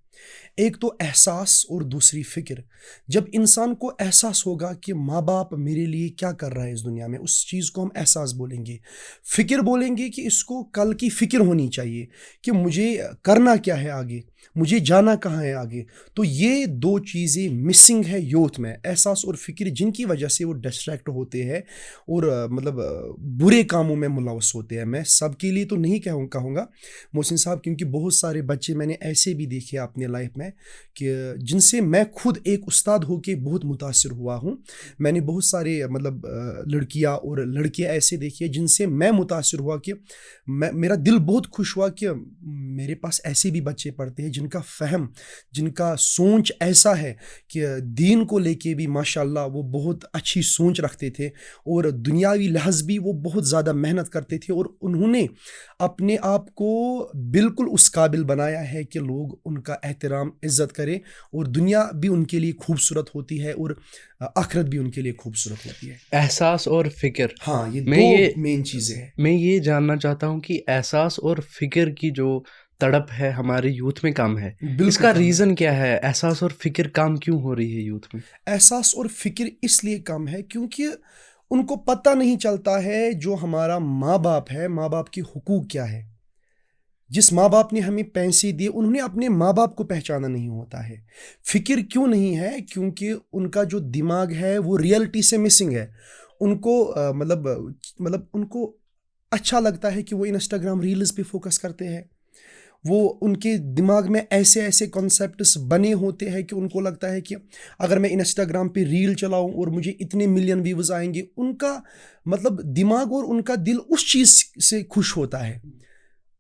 एक तो एहसास और दूसरी फ़िक्र। जब इंसान को एहसास होगा कि माँ बाप मेरे लिए क्या कर रहा है इस दुनिया में, उस चीज़ को हम एहसास बोलेंगे। फ़िक्र बोलेंगे कि इसको कल की फ़िक्र होनी चाहिए कि मुझे करना क्या है आगे, मुझे जाना कहाँ है आगे। तो ये 2 चीज़ें मिसिंग है यूथ में, एहसास और फ़िक्र, जिनकी वजह से वो डिस्ट्रैक्ट होते हैं और मतलब बुरे कामों में मुलव्वस होते हैं। मैं सबके लिए तो नहीं कहूँगा मोहसिन साहब, क्योंकि बहुत सारे बच्चे मैंने ऐसे भी देखे अपने लाइफ में कि जिनसे मैं खुद एक उस्ताद होके बहुत मुतासिर हुआ हूँ। मैंने बहुत सारे मतलब लड़कियाँ और लड़के ऐसे देखे जिनसे मैं मुतासिर हुआ कि मेरा दिल बहुत खुश हुआ कि मेरे पास ऐसे भी बच्चे पढ़ते हैं जिनका फ़हम, जिनका सोच ऐसा है कि दीन को लेके भी माशाल्लाह वो बहुत अच्छी सोच रखते थे, और दुनियावी लिहाज भी वो बहुत ज़्यादा मेहनत करते थे, और उन्होंने अपने आप को बिल्कुल उस काबिल बनाया है कि लोग उनका एहतराम, इज़्ज़त करें, और दुनिया भी उनके लिए खूबसूरत होती है और आखिरत भी उनके लिए खूबसूरत होती है। एहसास और फ़िक्र, हाँ, ये मैं 2 मेन चीज़ें हैं। मैं ये जानना चाहता हूँ कि एहसास और फ़िक्र की जो तड़प है हमारे यूथ में कम है। बिल्कुल इसका कम है। रीज़न क्या है? एहसास और फ़िक्र कम क्यों हो रही है यूथ में? एहसास और फ़िक्र इसलिए कम है क्योंकि उनको पता नहीं चलता है जो हमारा माँ-बाप है, माँ-बाप के हुकूक क्या है। जिस माँ-बाप ने हमें पैसे दिए, उन्होंने अपने माँ-बाप को पहचाना नहीं होता है। फ़िक्र क्यों नहीं है? क्योंकि उनका जो दिमाग है वो रियलिटी से मिसिंग है। उनको मतलब उनको अच्छा लगता है कि वो इंस्टाग्राम रील्स पे फ़ोकस करते हैं। वो उनके दिमाग में ऐसे-ऐसे कॉन्सेप्ट्स बने होते हैं कि उनको लगता है कि अगर मैं इंस्टाग्राम पे रील चलाऊँ और मुझे इतने मिलियन व्यूज़ आएँगे, उनका मतलब दिमाग और उनका दिल उस चीज़ से खुश होता है।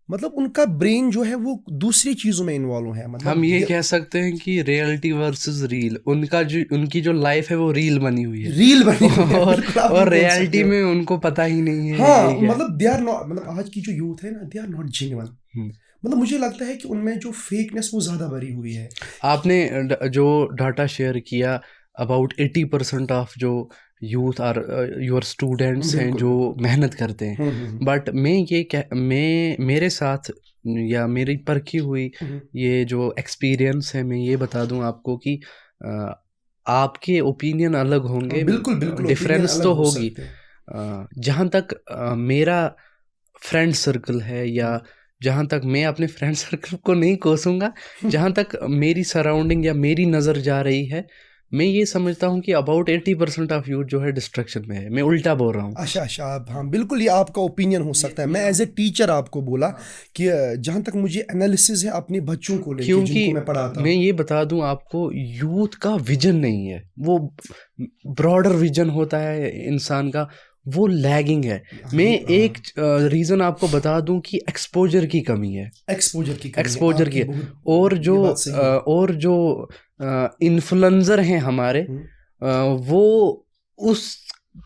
मतलब उनका ब्रेन जो है वो दूसरी चीज़ों में इन्वॉल्व है, मतलब हम ये कह सकते हैं कि रियलिटी वर्सेस रील, उनकी जो लाइफ है वो रील बनी हुई है। रील बनी हुई है, और बिल्कुल आप ये बोल सकते रियलिटी हो। में उनको पता ही नहीं है हाँ, ये क्या है। मतलब दे आर नॉट, मतलब आज की जो यूथ है ना, दे आर नॉट जेन्युइन। हम्म। मतलब मुझे लगता है कि उनमें जो फेकनेस वो ज़्यादा भरी हुई है। आपने जो डाटा शेयर किया अबाउट 80% ऑफ जो यूथ आर योर स्टूडेंट्स हैं बिल्कुल, जो बिल्कुल। मेहनत करते हैं, हुँ। बट मैं मेरे साथ या मेरी परखी हुई हुँ, हुँ। ये जो एक्सपीरियंस है, मैं ये बता दूं आपको कि अ, आपके ओपिनियन अलग होंगे, बिल्कुल, बिल्कुल ओपिनियन डिफरेंस अलग तो हो होगी। सकते हैं। जहाँ तक मेरा फ्रेंड सर्कल है, या जहाँ तक मैं अपने फ्रेंड सर्कल को नहीं कोसूंगा, जहाँ तक मेरी सराउंडिंग या मेरी नज़र जा रही है, मैं ये समझता हूँ कि अबाउट 80% ऑफ यूथ जो है डिस्ट्रक्शन में है। मैं उल्टा बोल रहा हूँ। अच्छा, आप, हाँ, बिल्कुल ये आपका ओपिनियन हो सकता है। मैं एज़ ए टीचर आपको बोला कि जहाँ तक मुझे एनालिसिस है अपने बच्चों को लेके क्योंकि जिनको मैं पढ़ाता मैं हूँ। ये बता दूं आपको, यूथ का विजन नहीं है, वो ब्रॉडर विजन होता है इंसान का, वो लैगिंग है। मैं एक रीज़न आपको बता दूं कि एक्सपोजर की कमी है। एक्सपोजर की कमी है, एक्सपोजर आपकी की, बहुत, और ये बात सही है। और जो इन्फ्लुएंसर हैं हमारे, हुँ, वो उस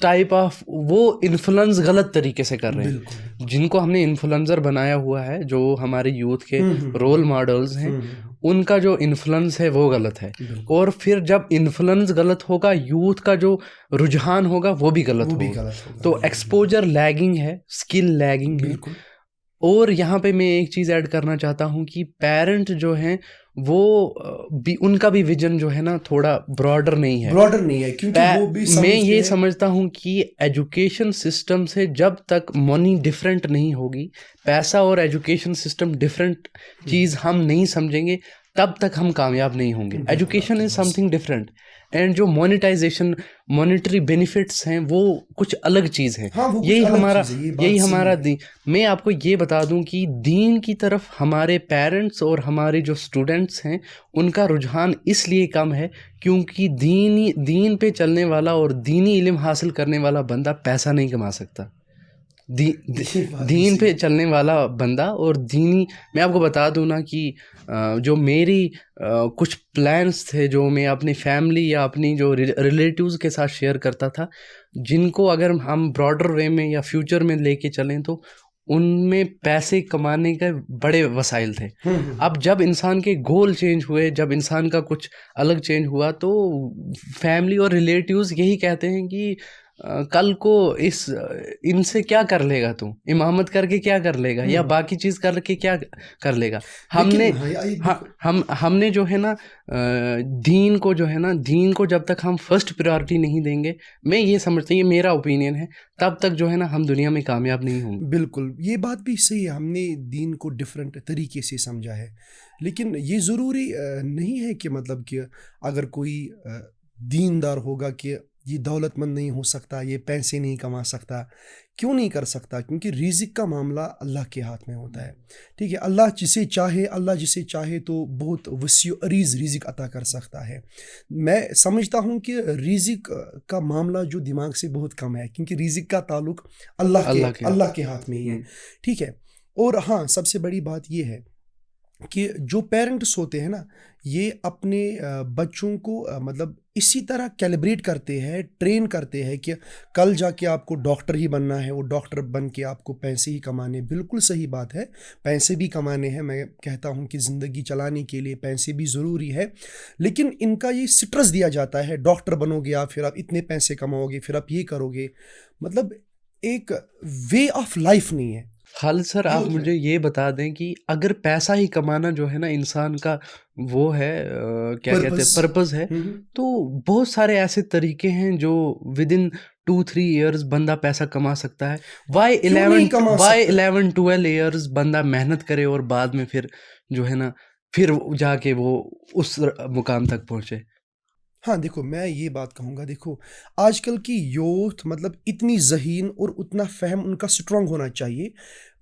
टाइप ऑफ वो इन्फ्लुएंस गलत तरीके से कर रहे बिल्कुल, हैं। बिल्कुल। जिनको हमने इन्फ्लुएंसर बनाया हुआ है, जो हमारे यूथ के हुँ, हुँ, हुँ, रोल मॉडल्स हैं, हुँ, हुँ। उनका जो इन्फ्लुएंस है वो गलत है, बिल्कुल और फिर जब इन्फ्लुएंस गलत होगा यूथ का जो रुझान होगा वो भी गलत वो भी होगा। गलत होगा, तो बिल्कुल एक्सपोजर लैगिंग है, स्किल लैगिंग है। बिल्कुल और यहाँ पे मैं एक चीज़ ऐड करना चाहता हूँ कि पेरेंट जो हैं वो भी, उनका भी विजन जो है ना थोड़ा ब्रॉडर नहीं है। ब्रॉडर नहीं है, क्योंकि वो भी मैं समझते ये हैं। समझता हूँ कि एजुकेशन सिस्टम से जब तक मनी डिफरेंट नहीं होगी, पैसा और एजुकेशन सिस्टम डिफरेंट चीज़ हम नहीं समझेंगे, तब तक हम कामयाब नहीं होंगे। बिल्कुल एजुकेशन आपकी इज बात समथिंग डिफरेंट, एंड जो मोनेटाइजेशन, मॉनेटरी बेनिफिट्स हैं वो कुछ अलग चीज़ है। हाँ वो कुछ यही अलग हमारा चीज़ है, ये यही बात सही हमारा है। मैं आपको ये बता दूं कि दीन की तरफ हमारे पेरेंट्स और हमारे जो स्टूडेंट्स हैं उनका रुझान इसलिए कम है क्योंकि दीन पे चलने वाला और दीनी इल्म हासिल करने वाला बंदा पैसा नहीं कमा सकता। ये बात भी दीन सही पे है। चलने वाला बंदा और दीनी, मैं आपको बता दूं ना कि जो मेरी कुछ प्लान्स थे जो मैं अपनी फैमिली या अपनी जो रिलेटिव्स के साथ शेयर करता था, जिनको अगर हम ब्रॉडर वे में या फ्यूचर में लेके चलें तो उनमें पैसे कमाने के बड़े वसाइल थे। अब जब इंसान के गोल चेंज हुए, जब इंसान का कुछ अलग चेंज हुआ, तो फैमिली और रिलेटिव्स यही कहते हैं कि कल को इनसे क्या कर लेगा तू, इमामत करके क्या कर लेगा या बाकी चीज़ करके क्या कर लेगा। हमने लेकिन हाँ ये देखो, हमने जो है ना दीन को जो है ना, दीन को जब तक हम फर्स्ट प्रायोरिटी नहीं देंगे, मैं ये समझता हूँ, ये मेरा ओपिनियन है, तब तक जो है ना हम दुनिया में कामयाब नहीं होंगे। बिल्कुल ये बात भी सही है। हमने दीन को डिफरेंट तरीके से समझा है, लेकिन ये ज़रूरी नहीं है कि मतलब कि अगर कोई दीनदार होगा कि ये दौलतमंद नहीं हो सकता, ये पैसे नहीं कमा सकता। क्यों नहीं कर सकता? क्योंकि रिज़्क का मामला अल्लाह के हाथ में होता है। ठीक है, अल्लाह जिसे चाहे तो बहुत वसी अरीज़ रिज़्क अता कर सकता है। मैं समझता हूँ कि रिज़्क का मामला जो दिमाग से बहुत कम है, क्योंकि रिज़्क का ताल्लुक अल्लाह के हाथ में ही है। ठीक है, और हाँ सबसे बड़ी बात ये है कि जो पेरेंट्स होते हैं ना, ये अपने बच्चों को मतलब इसी तरह कैलिब्रेट करते हैं, ट्रेन करते हैं कि कल जाके आपको डॉक्टर ही बनना है, वो डॉक्टर बन के आपको पैसे ही कमाने। बिल्कुल सही बात है, पैसे भी कमाने हैं। मैं कहता हूँ कि ज़िंदगी चलाने के लिए पैसे भी ज़रूरी है, लेकिन इनका ये स्ट्रेस दिया जाता है, डॉक्टर बनोगे आप, फिर आप इतने पैसे कमाओगे, फिर आप ये करोगे। मतलब एक वे ऑफ लाइफ नहीं है। खालिद सर, आप मुझे ये बता दें कि अगर पैसा ही कमाना जो है ना इंसान का वो है, क्या कहते हैं, पर्पस पर्पस है, तो बहुत सारे ऐसे तरीके हैं जो विद इन 2-3 ईयर्स बंदा पैसा कमा सकता है। क्यों नहीं कमा वाई सकता? 11-12 ईयर्स बंदा मेहनत करे और बाद में फिर जो है ना फिर जाके वो उस मुकाम तक पहुंचे। हाँ, देखो मैं ये बात कहूँगा, देखो आजकल की यूथ मतलब इतनी ज़हीन और उतना फ़हम उनका स्ट्रॉन्ग होना चाहिए।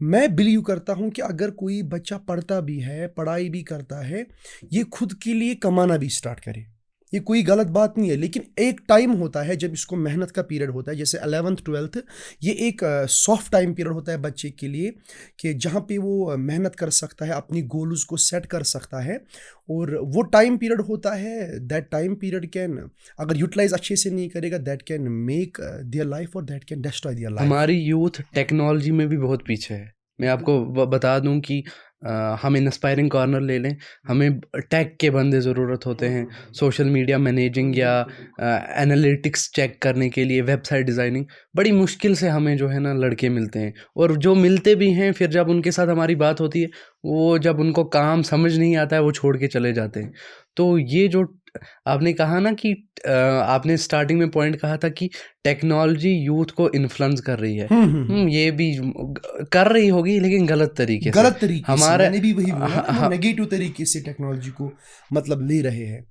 मैं बिलीव करता हूँ कि अगर कोई बच्चा पढ़ता भी है, पढ़ाई भी करता है, ये खुद के लिए कमाना भी स्टार्ट करे। ये कोई गलत बात नहीं है, लेकिन एक टाइम होता है जब इसको मेहनत का पीरियड होता है, जैसे 11th 12th, ये एक सॉफ्ट टाइम पीरियड होता है बच्चे के लिए, कि जहाँ पे वो मेहनत कर सकता है, अपनी गोल्स को सेट कर सकता है। और वो टाइम पीरियड होता है, दैट टाइम पीरियड कैन, अगर यूटिलाइज अच्छे से नहीं करेगा, that can make their life और that can destroy their life. हमारी यूथ टेक्नोलॉजी में भी बहुत पीछे है। मैं आपको बता दूं कि हम इंस्पायरिंग कॉर्नर ले लें, हमें टेक के बंदे ज़रूरत होते हैं, सोशल मीडिया मैनेजिंग या एनालिटिक्स चेक करने के लिए, वेबसाइट डिज़ाइनिंग, बड़ी मुश्किल से हमें जो है ना लड़के मिलते हैं। और जो मिलते भी हैं, फिर जब उनके साथ हमारी बात होती है, वो जब उनको काम समझ नहीं आता है वो छोड़ के चले जाते हैं। तो ये जो आपने कहा ना कि आपने स्टार्टिंग में पॉइंट कहा था कि टेक्नोलॉजी यूथ को इन्फ्लुएंस कर रही है। ये भी कर रही होगी लेकिन गलत तरीके से। गलत तरीके से, हमारे मैंने भी वही बोला कि वो नेगेटिव तरीके से टेक्नोलॉजी को मतलब ले रहे हैं।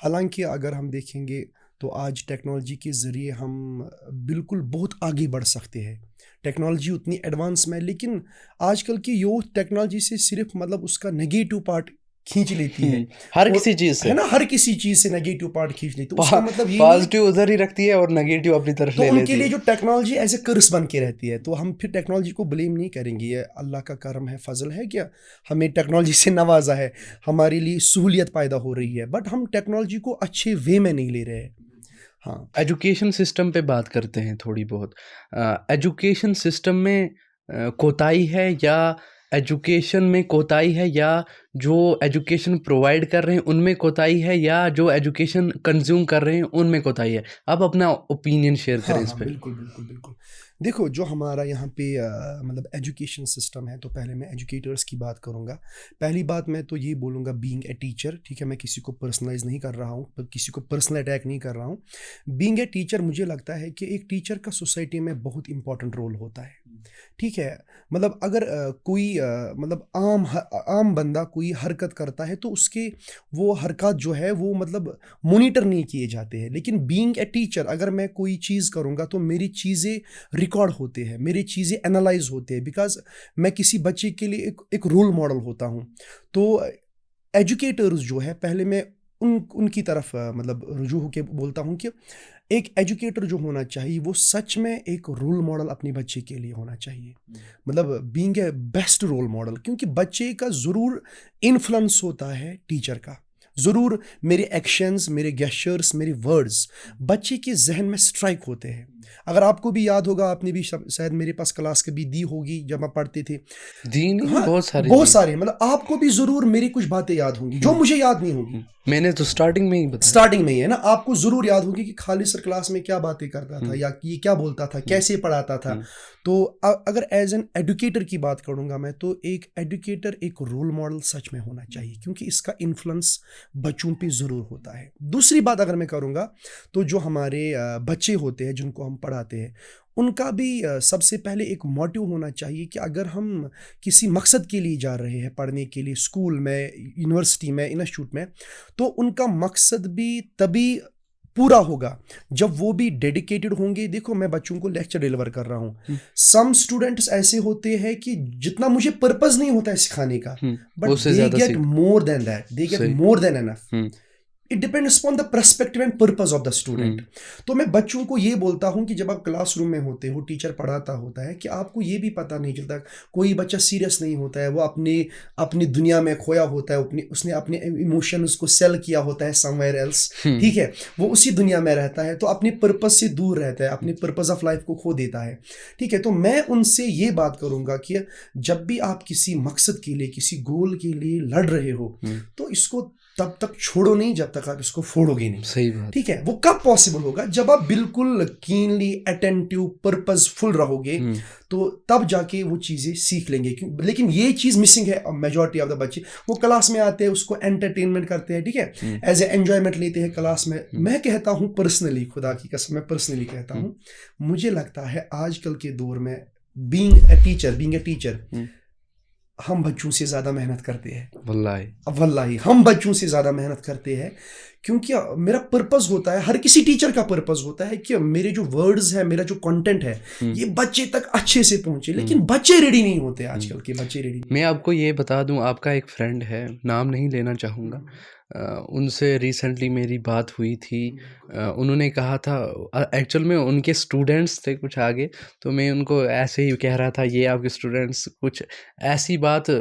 हालांकि अगर हम देखेंगे तो आज टेक्नोलॉजी के ज़रिए हम बिल्कुल बहुत आगे बढ़ सकते हैं। टेक्नोलॉजी उतनी एडवांस में, लेकिन आजकल की यूथ टेक्नोलॉजी से सिर्फ मतलब उसका नेगेटिव पार्ट खींच लेती है। हर और किसी चीज़ से, है ना, हर किसी चीज़ से नेगेटिव पार्ट खींच लेती है। उसका मतलब ये नहीं है, पॉजिटिव उधर ही रखती है और नेगेटिव अपनी तरफ तो ले उनके लेती लिए है। जो टेक्नोलॉजी एज ए कर्स बन के रहती है, तो हम फिर टेक्नोलॉजी को ब्लेम नहीं करेंगे। ये अल्लाह का करम है, फजल है, क्या हमें टेक्नोलॉजी से नवाजा है, हमारे लिए सहूलियत पैदा हो रही है, बट हम टेक्नोलॉजी को अच्छे वे में नहीं ले रहे हैं। हाँ, एजुकेशन सिस्टम पे बात करते हैं थोड़ी बहुत। एजुकेशन सिस्टम में कोताही है या एजुकेशन में कोताही है, या जो एजुकेशन प्रोवाइड कर रहे हैं उनमें कोताही है या जो एजुकेशन कंज्यूम कर रहे हैं उनमें कोताही है? आप अपना ओपिनियन शेयर हाँ करें इस हाँ, पे। बिल्कुल बिल्कुल बिल्कुल। देखो, जो हमारा यहाँ पे मतलब एजुकेशन सिस्टम है, तो पहले मैं एजुकेटर्स की बात करूँगा। पहली बात मैं तो ये बोलूँगा, बीइंग ए टीचर, ठीक है, मैं किसी को पर्सनलाइज नहीं कर रहा हूँ, किसी को पर्सनल अटैक नहीं कर रहा हूँ। बीइंग ए टीचर मुझे लगता है कि एक टीचर का सोसाइटी में बहुत इंपॉर्टेंट रोल होता है, ठीक है। मतलब अगर कोई मतलब आम बंदा कोई हरकत करता है, तो उसके वो हरकत जो है वो मतलब मॉनिटर नहीं किए जाते हैं। लेकिन बीइंग ए टीचर, अगर मैं कोई चीज़ करूँगा तो मेरी चीज़ें रिकॉर्ड होते हैं, मेरी चीज़ें एनालाइज होते हैं, बिकॉज मैं किसी बच्चे के लिए एक रोल मॉडल होता हूँ। तो एजुकेटर्स जो है, पहले मैं उनकी तरफ मतलब रुजू होकर बोलता हूँ कि एक एजुकेटर जो होना चाहिए वो सच में एक रोल मॉडल अपने बच्चे के लिए होना चाहिए। मतलब being a best role model, क्योंकि बच्चे का ज़रूर इन्फ्लुएंस होता है टीचर का। ज़रूर मेरे एक्शंस, मेरे गेस्चर्स, मेरे वर्ड्स बच्चे के जहन में स्ट्राइक होते हैं। अगर आपको भी याद होगा, आपने भी शायद मेरे पास क्लास कभी दी होगी जब आप पढ़ते थे। जी नहीं, हाँ, बहुत सारे बहुत जी। सारे, मतलब आपको भी ज़रूर मेरी कुछ बातें याद होंगी जो मुझे याद नहीं होगी। मैंने तो स्टार्टिंग में ही बताया। स्टार्टिंग में ही है ना, आपको जरूर याद होगी कि खालिद सर क्लास में क्या बातें करता था, या ये क्या बोलता था, कैसे पढ़ाता था। तो अगर एज एन एडुकेटर की बात करूंगा मैं, तो एक एडुकेटर एक रोल मॉडल सच में होना चाहिए, क्योंकि इसका इन्फ्लुएंस बच्चों पे ज़रूर होता है। दूसरी बात अगर मैं करूंगा, तो जो हमारे बच्चे होते हैं जिनको हम पढ़ाते हैं, उनका भी सबसे पहले एक मोटिव होना चाहिए कि अगर हम किसी मकसद के लिए जा रहे हैं पढ़ने के लिए, स्कूल में, यूनिवर्सिटी में, इंस्टीट्यूट में, तो उनका मकसद भी तभी पूरा होगा जब वो भी डेडिकेटेड होंगे। देखो, मैं बच्चों को लेक्चर डिलीवर कर रहा हूँ। सम स्टूडेंट्स ऐसे होते हैं कि जितना मुझे पर्पस नहीं होता है सिखाने का, बट उससे दे ज्यादा गेट सीख। More than that, they get सही। More than enough. Hmm it depends upon the perspective and purpose of the student. तो मैं बच्चों को ये बोलता हूँ कि जब आप क्लासरूम में होते हो, टीचर पढ़ाता होता है, कि आपको ये भी पता नहीं चलता, कोई बच्चा सीरियस नहीं होता है, वो अपनी दुनिया में खोया होता है, उसने अपने इमोशंस को सेल किया होता है समवेयर एल्स, ठीक है, वो उसी दुनिया में रहता है, तो अपने पर्पस से दूर रहता है, अपने पर्पस ऑफ लाइफ को खो देता है, ठीक है। तो मैं उनसे ये बात करूंगा कि जब भी आप किसी मकसद के लिए, किसी गोल के लिए लड़ रहे हो, तो इसको तब तक छोड़ो नहीं जब तक आप इसको फोड़ोगे नहीं। सही बात। ठीक है, वो कब पॉसिबल होगा? जब आप बिल्कुल कीनली अटेंटिव पर्पसफुल रहोगे, तो तब जाके वो चीज़ें सीख लेंगे। लेकिन ये चीज़ मिसिंग है मेजॉरिटी ऑफ द बच्चे। वो क्लास में आते हैं, उसको एंटरटेनमेंट करते हैं, ठीक है, एज ए एंजॉयमेंट लेते हैं क्लास में। मैं कहता हूँ पर्सनली, खुदा की कसम, मैं पर्सनली कहता हूँ, मुझे लगता है आजकल के दौर में बीइंग ए टीचर हम बच्चों से ज़्यादा मेहनत करते हैं। वल्लाही हम बच्चों से ज़्यादा मेहनत करते हैं, क्योंकि मेरा पर्पस होता है, हर किसी टीचर का पर्पस होता है कि मेरे जो वर्ड्स है, मेरा जो कंटेंट है, ये बच्चे तक अच्छे से पहुंचे। लेकिन बच्चे रेडी नहीं होते, आजकल के बच्चे रेडी नहीं। मैं आपको ये बता दूं, आपका एक फ्रेंड है, नाम नहीं लेना चाहूँगा, उनसे रिसेंटली मेरी बात हुई थी। उन्होंने कहा था, एक्चुअल में उनके स्टूडेंट्स थे कुछ आगे, तो मैं उनको ऐसे ही कह रहा था, ये आपके स्टूडेंट्स, कुछ ऐसी बात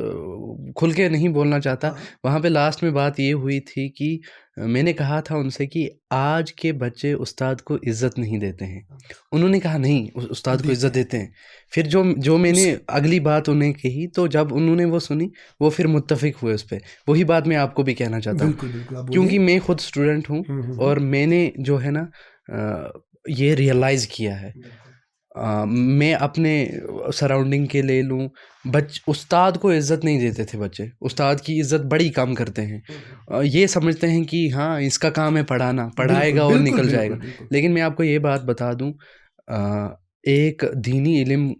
खुल के नहीं बोलना चाहता। वहाँ पे लास्ट में बात ये हुई थी कि मैंने कहा था उनसे कि आज के बच्चे उस्ताद को इज़्ज़त नहीं देते हैं। उन्होंने कहा नहीं, उस्ताद को इज़्ज़त देते हैं। फिर जो मैंने अगली बात उन्हें कही, तो जब उन्होंने वो सुनी, वो फिर मुत्तफ़िक हुए उस पे। वही बात मैं आपको भी कहना चाहता हूँ, बिल्कुल बिल्कुल, आप क्योंकि बोलिए। मैं खुद स्टूडेंट हूँ और मैंने जो है ना ये रियलाइज़ किया है। मैं अपने सराउंडिंग के ले लूँ, उस्ताद को इज़्ज़त नहीं देते थे बच्चे, उस्ताद की इज़्ज़त बड़ी कम करते हैं। ये समझते हैं कि हाँ, इसका काम है पढ़ाना, पढ़ाएगा और निकल जाएगा। लेकिन मैं आपको ये बात बता दूँ, एक दीनी इल्म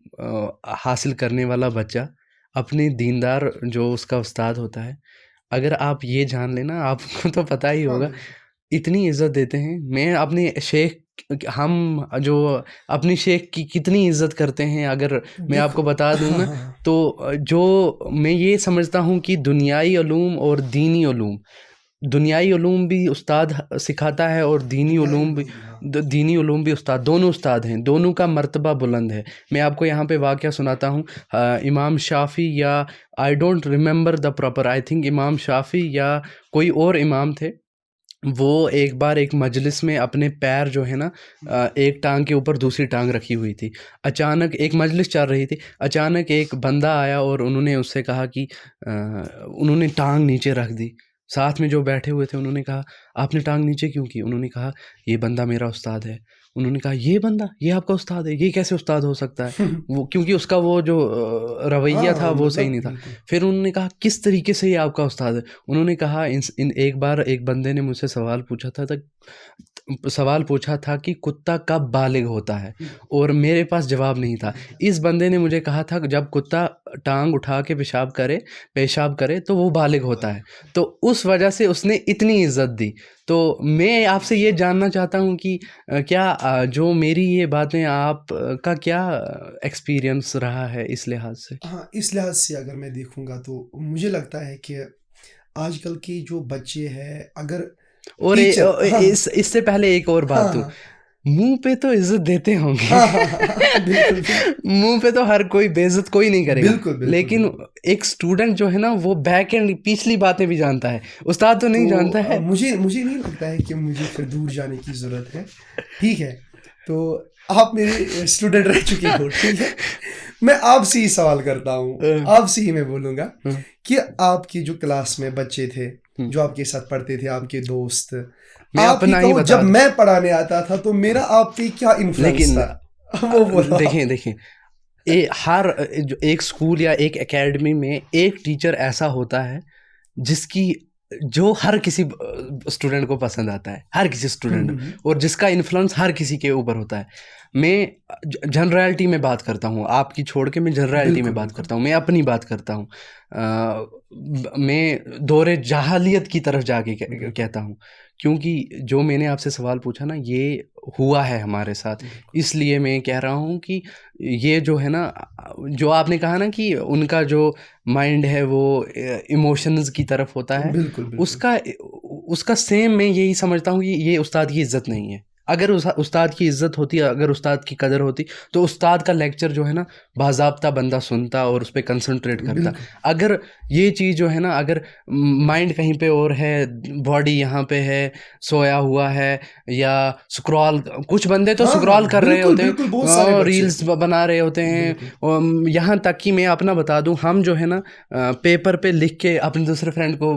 हासिल करने वाला बच्चा, अपने दीनदार जो उसका उस्ताद होता है, अगर आप ये जान लेना, आपको तो पता ही होगा, इतनी इज़्ज़त देते हैं। मैं अपने शेख, हम जो अपनी शेख की कितनी इज़्ज़त करते हैं, अगर मैं आपको बता दूँ ना, तो जो मैं ये समझता हूँ कि दुनियाई उलूम और दीनी उलूम, दुनियाई उलूम भी उस्ताद सिखाता है और दीनी उलूम भी उस्ताद, दोनों उस्ताद हैं, दोनों का मर्तबा बुलंद है। मैं आपको यहाँ पे वाक़या सुनाता हूँ। इमाम शाफ़ी, या I don't remember the proper, I think इमाम शाफ़ी या कोई और इमाम थे, वो एक बार एक मजलिस में अपने पैर जो है ना एक टांग के ऊपर दूसरी टांग रखी हुई थी। अचानक एक मजलिस चल रही थी, अचानक एक बंदा आया और उन्होंने उससे कहा कि उन्होंने टांग नीचे रख दी। साथ में जो बैठे हुए थे उन्होंने कहा, आपने टांग नीचे क्यों की? उन्होंने कहा, ये बंदा मेरा उस्ताद है। उन्होंने कहा, ये बंदा, ये आपका उस्ताद है? ये कैसे उस्ताद हो सकता है? वो क्योंकि उसका वो जो रवैया था हाँ, वो सही मतलब नहीं था। बिल्कुल। फिर उन्होंने कहा, किस तरीके से ये आपका उस्ताद है? उन्होंने कहा, इन एक बार एक बंदे ने मुझसे सवाल पूछा था कि कुत्ता कब बालिग होता है, और मेरे पास जवाब नहीं था। इस बंदे ने मुझे कहा था कि जब कुत्ता टांग उठा के पेशाब करे तो वो बालिग होता है। तो उस वजह से उसने इतनी इज्जत दी। तो मैं आपसे ये जानना चाहता हूँ कि क्या जो मेरी ये बातें आप का क्या एक्सपीरियंस रहा है इस लिहाज से? हाँ, इस लिहाज से अगर मैं देखूँगा तो मुझे लगता है कि आजकल के जो बच्चे हैं, अगर और टीचर, हाँ, इससे पहले एक और हाँ, बात दूँ, हाँ, मुँह पे तो इज़्ज़त देते होंगे। हाँ, हाँ, हाँ, हाँ, बिल्कुल, मुँह पे तो हर कोई बेइज़्ज़त कोई नहीं करेगा। बिल्कुल, बिल्कुल, लेकिन बिल्कुल। एक स्टूडेंट जो है ना वो बैक एंड पिछली बातें भी जानता है। उस्ताद तो नहीं तो जानता है। मुझे मुझे नहीं लगता है कि मुझे फिर दूर जाने की ज़रूरत है, ठीक है? तो आप मेरे स्टूडेंट रह चुके हो, ठीक है? मैं आपसे ही सवाल करता हूँ, अ, आपसे ही मैं बोलूँगा हुँ, कि आपकी जो क्लास में बच्चे थे, हुँ। जो आपके साथ पढ़ते थे, आपके दोस्त, मैं आप ही अपना ही कहो बता जब दूँ। मैं पढ़ाने आता था तो मेरा आप पे क्या इन्फ्लुएंस लेकिन था? वो बोलो आप। देखें, जो एक स्कूल या एक एकेडमी में एक टीचर ऐसा होता है जिसकी जो हर किसी स्टूडेंट को पसंद आता है, हर किसी हुँ, स्टूडेंट, हुँ, हुँ। और जिसका इन्फ्लुएंस हर किसी के ऊपर होता है। मैं जनरैलिटी में बात करता हूँ, आपकी छोड़ के मैं जनरैलिटी में बिल्कुल, बात बिल्कुल। करता हूँ, मैं अपनी बात करता हूँ। मैं दौरे जहालियत की तरफ जाके बिल्कुल, कहता हूँ, क्योंकि जो मैंने आपसे सवाल पूछा ना ये हुआ है हमारे साथ। बिल्कुल। इसलिए मैं कह रहा हूँ कि ये जो है ना जो आपने कहा ना कि उनका जो माइंड है वो इमोशंस की तरफ होता है, बिल्कुल, बिल्कुल। उसका उसका सेम मैं यही समझता हूँ कि ये उस्ताद की इज़्ज़त नहीं है। अगर उस्ताद की इज़्ज़त होती, अगर उस्ताद की कदर होती, तो उस्ताद का लेक्चर जो है ना बाज़ाब्ता बंदा सुनता और उस पे कंसंट्रेट करता। बिल्कुल। अगर ये चीज़ जो है ना, अगर माइंड कहीं पे और है, बॉडी यहाँ पे है, सोया हुआ है, या स्क्रॉल, कुछ बंदे तो हाँ, स्क्रॉल हाँ। कर रहे बिल्कुल, होते हैं, बिल्कुल, बहुत सारे बच्चे। रील्स बना रहे होते हैं। बिल्कुल। यहाँ तक कि मैं अपना बता दूं, हम जो है ना पेपर पे लिख के अपने दूसरे फ्रेंड को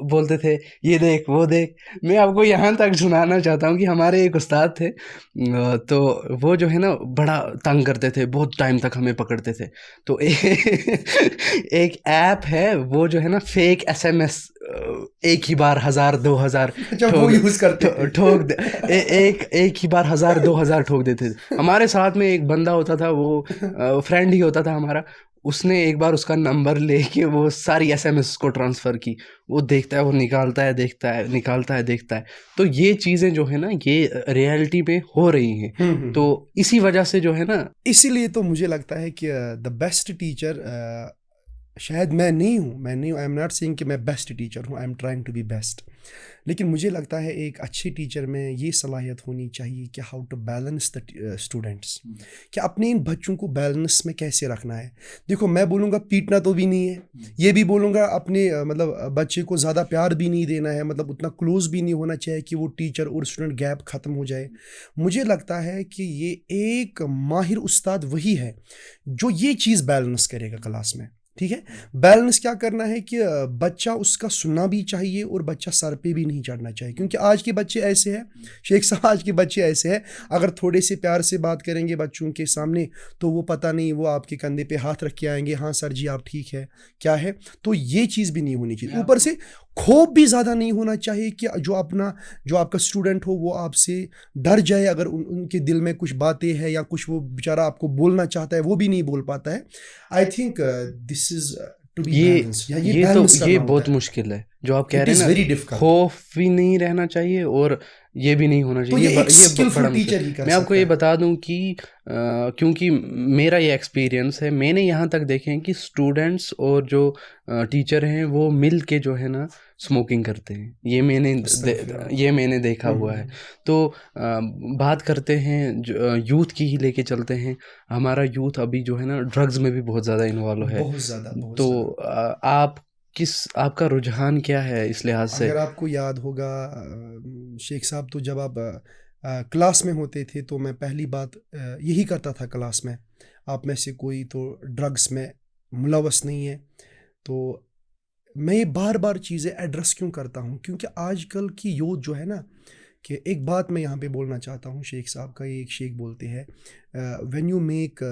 बोलते थे, ये देख वो देख। मैं आपको यहाँ तक सुनाना चाहता हूँ कि हमारे एक उस्ताद थे, तो वो जो है ना बड़ा तंग करते थे, बहुत टाइम तक हमें पकड़ते थे। तो एक ऐप है वो जो है ना फेक एसएमएस, एक ही बार 1000 2000 अच्छा, वो ठोक यूज़ करते थे। ठोक दे, एक ही बार 1000 2000 ठोक देते थे। हमारे साथ में एक बंदा होता था, वो फ्रेंड ही होता था हमारा। उसने एक बार उसका नंबर लेके वो सारी एसएमएस को ट्रांसफ़र की। वो देखता है, वो निकालता है, देखता है, निकालता है, देखता है। तो ये चीज़ें जो है ना ये रियलिटी में हो रही हैं। हुँ, हुँ, तो हुँ। इसी वजह से जो है ना, इसीलिए तो मुझे लगता है कि द बेस्ट टीचर शायद मैं नहीं हूँ, आई एम नॉट सेइंग कि मैं बेस्ट टीचर हूँ, I am trying to be best. लेकिन मुझे लगता है एक अच्छे टीचर में ये सलाहियत होनी चाहिए कि how to balance the students, कि अपने इन बच्चों को बैलेंस में कैसे रखना है। देखो, मैं बोलूँगा पीटना तो भी नहीं है, ये भी बोलूँगा अपने मतलब बच्चे को ज़्यादा प्यार भी नहीं देना है, मतलब उतना क्लोज भी नहीं होना चाहिए कि वो टीचर और स्टूडेंट गैप ख़त्म हो जाए। मुझे लगता है कि ये एक माहिर उस्ताद वही है जो ये चीज़ बैलेंस करेगा क्लास में, ठीक है? बैलेंस क्या करना है कि बच्चा उसका सुनना भी चाहिए और बच्चा सर पे भी नहीं चढ़ना चाहिए, क्योंकि आज के बच्चे ऐसे हैं, शेख साहब, आज के बच्चे ऐसे हैं, अगर थोड़े से प्यार से बात करेंगे बच्चों के सामने तो वो पता नहीं वो आपके कंधे पे हाथ रख के आएंगे, हाँ सर जी आप ठीक है, क्या है। तो ये चीज़ भी नहीं होनी चाहिए। ऊपर से खौफ भी ज़्यादा नहीं होना चाहिए कि जो आपका स्टूडेंट हो वो आपसे डर जाए, अगर उनके दिल में कुछ बातें हैं या कुछ वो बेचारा आपको बोलना चाहता है वो भी नहीं बोल पाता है। I think this is to be ये बैलेंस, या ये बैलेंस ये करना होता बहुत है। मुश्किल है जो आप कह इट रहे हैं इज़ ना। Very difficult. खौफ भी नहीं रहना चाहिए और ये भी नहीं होना तो चाहिए, ये एक बड़ा स्किलफुल मुश्किल। टीचर ही कर मैं आपको सकता ये है। बता दूं कि क्योंकि मेरा ये एक्सपीरियंस है, मैंने यहाँ तक देखे हैं कि स्टूडेंट्स और जो टीचर हैं वो मिल के जो है ना स्मोकिंग करते हैं। अस्तगफिरुल्लाह। ये मैंने देखा हुआ है। तो बात करते हैं यूथ की ही लेके चलते हैं। हमारा यूथ अभी जो है ना ड्रग्स में भी बहुत ज़्यादा इन्वॉल्व है। बहुत ज़्यादा, बहुत तो ज़्यादा। आप किस आपका रुझान क्या है इस लिहाज से? अगर आपको याद होगा शेख साहब, तो जब आप क्लास में होते थे तो मैं पहली बात यही करता था क्लास में, आप में से कोई तो ड्रग्स में मुलवस नहीं है। तो मैं ये बार बार चीज़ें एड्रेस क्यों करता हूँ, क्योंकि आजकल की यूथ जो है ना, कि एक बात मैं यहाँ पे बोलना चाहता हूँ शेख साहब का, ये एक शेख बोलते हैं, व्हेन यू मेक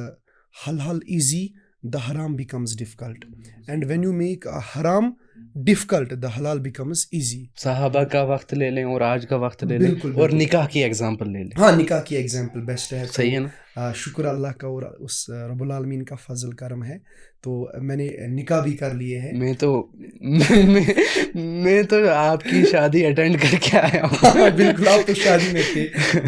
हलाल इजी द हराम becomes difficult, and when you make हराम डिफ़िकल्ट द हलाल बिकम्स इजी। साहबा का वक्त ले लें और आज का वक्त ले लें, बिल्कुल और बिल्कुल। निकाह की एग्जांपल ले लें। हाँ, निकाह की एग्जाम्पल बेस्ट है। सही है तो ना? शुक्र अल्लाह का और उस रब्बुल आलमीन का फजल करम है, तो मैंने निकाह भी कर लिए हैं। मैं तो मैं तो आपकी शादी अटेंड करके आया हाँ हूँ। बिल्कुल, आप तो शादी में थे,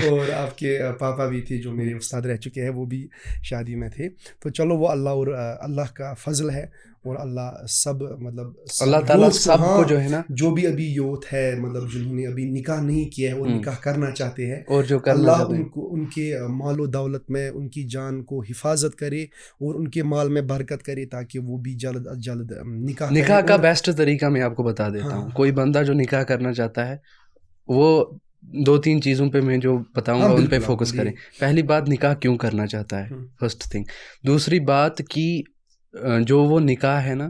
और आपके पापा भी थे जो मेरे उस्ताद रह चुके हैं, वो भी शादी में थे। तो चलो, वो अल्लाह और अल्लाह का फजल है, और अल्लाह सब मतलब अल्लाह ताला यूथ को, सबको जो हाँ, है ना, जो भी अभी यूथ है, मतलब जिन्होंने अभी निकाह नहीं किया है और निकाह करना चाहते हैं, और जो करना अल्लाह चाहते हैं, उनको उनके मालो दौलत में उनकी जान को हिफाजत करे और उनके माल में बरकत करे, ताकि वो भी जल्द अज जल्द निकाह निकाह करें। का और बेस्ट तरीका मैं आपको बता देता हाँ हूँ। कोई हाँ बंदा जो निकाह करना चाहता है, वो 2-3 चीज़ों पे मैं जो बताऊंगा हाँ, उन पे बिल्कुल आप फोकस करें। बोलिए। पहली बात, निकाह क्यों करना चाहता है, हम्म, फर्स्ट थिंग। दूसरी बात कि जो वो निकाह है ना,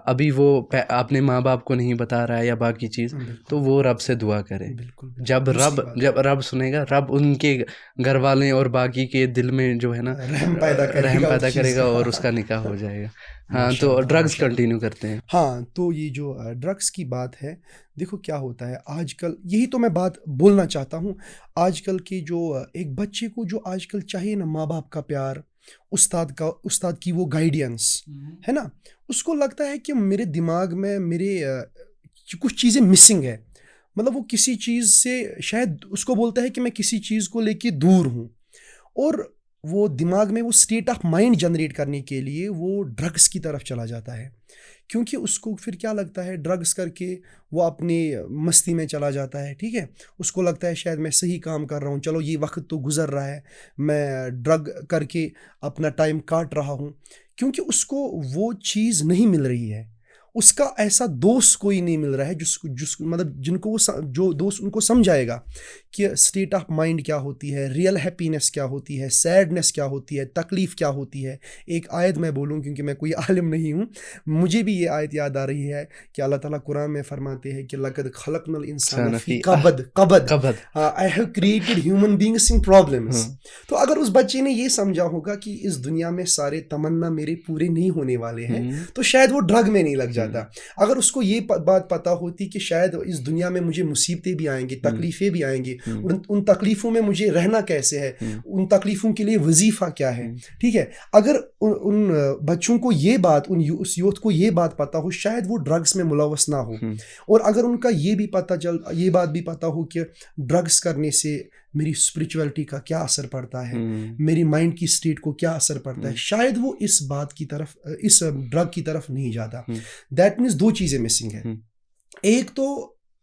अभी वो अपने माँ बाप को नहीं बता रहा है या बाकी चीज़, बिल्कुल तो वो रब से दुआ करे। बिल्कुल बिल्कुल। जब दूसरी बात, जब रब सुनेगा, रब उनके घर वाले और बाकी के दिल में जो है ना रहम पैदा रहम करेगा पैदा उस चीज़ करेगा का। और उसका निकाह हो जाएगा। हाँ, तो माशाल्लाह ड्रग्स माशाल्लाह। कंटिन्यू करते हैं। हाँ, तो ये जो ड्रग्स की बात है, देखो क्या होता है आजकल, यही तो मैं बात बोलना चाहता हूँ। आजकल के जो एक बच्चे को जो आजकल चाहिए ना, माँ बाप का प्यार, उस्ताद की वो गाइडेंस, है ना, उसको लगता है कि मेरे दिमाग में मेरे कुछ चीज़ें मिसिंग है। मतलब वो किसी चीज़ से, शायद उसको बोलता है कि मैं किसी चीज़ को लेके दूर हूँ, और वो दिमाग में वो स्टेट ऑफ माइंड जनरेट करने के लिए वो ड्रग्स की तरफ चला जाता है, क्योंकि उसको फिर क्या लगता है, ड्रग्स करके वो अपनी मस्ती में चला जाता है, ठीक है। उसको लगता है शायद मैं सही काम कर रहा हूँ, चलो ये वक्त तो गुजर रहा है, मैं ड्रग करके अपना टाइम काट रहा हूँ, क्योंकि उसको वो चीज़ नहीं मिल रही है। उसका ऐसा दोस्त कोई नहीं मिल रहा है जिस मतलब जिनको जो दोस्त उनको समझाएगा कि स्टेट ऑफ माइंड क्या होती है, रियल हैप्पीनेस क्या होती है, सैडनेस क्या होती है, तकलीफ़ क्या होती है। एक आयत मैं बोलूँ, क्योंकि मैं कोई आलिम नहीं हूँ, मुझे भी ये आयत याद आ रही है कि अल्लाह ताला कुरान में फरमाते हैं कि लक़द खलक़नल इंसान फ़ी कबद कबद, कबद। I have created human beings in problems. हाँ। तो अगर उस बच्चे ने ये समझा होगा कि इस दुनिया में सारे तमन्ना मेरे पूरे नहीं होने वाले हैं, तो शायद वो ड्रग में नहीं लग जाता। अगर उसको ये बात पता होती कि शायद इस दुनिया में मुझे मुसीबतें भी आएंगी, तकलीफ़ें भी आएंगी, और उन तकलीफ़ों में मुझे रहना कैसे है, उन तकलीफ़ों के लिए वजीफ़ा क्या है, ठीक है। अगर उन बच्चों को ये बात, उस यूथ को ये बात पता हो, शायद वो ड्रग्स में मुलवस ना हो। और अगर उनका ये बात भी पता हो कि ड्रग्स करने से मेरी स्पिरिचुअलिटी का क्या असर पड़ता है, मेरी माइंड की स्टेट को क्या असर पड़ता है, शायद वो इस बात की तरफ, इस ड्रग की तरफ नहीं जाता। दैट मीन्स दो चीज़ें मिसिंग है। एक तो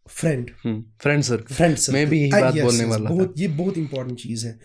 फ्रेंड सर्कल, मैं भी यही बात बोलने वाला था। ये बहुत इंपॉर्टेंट चीज़ है,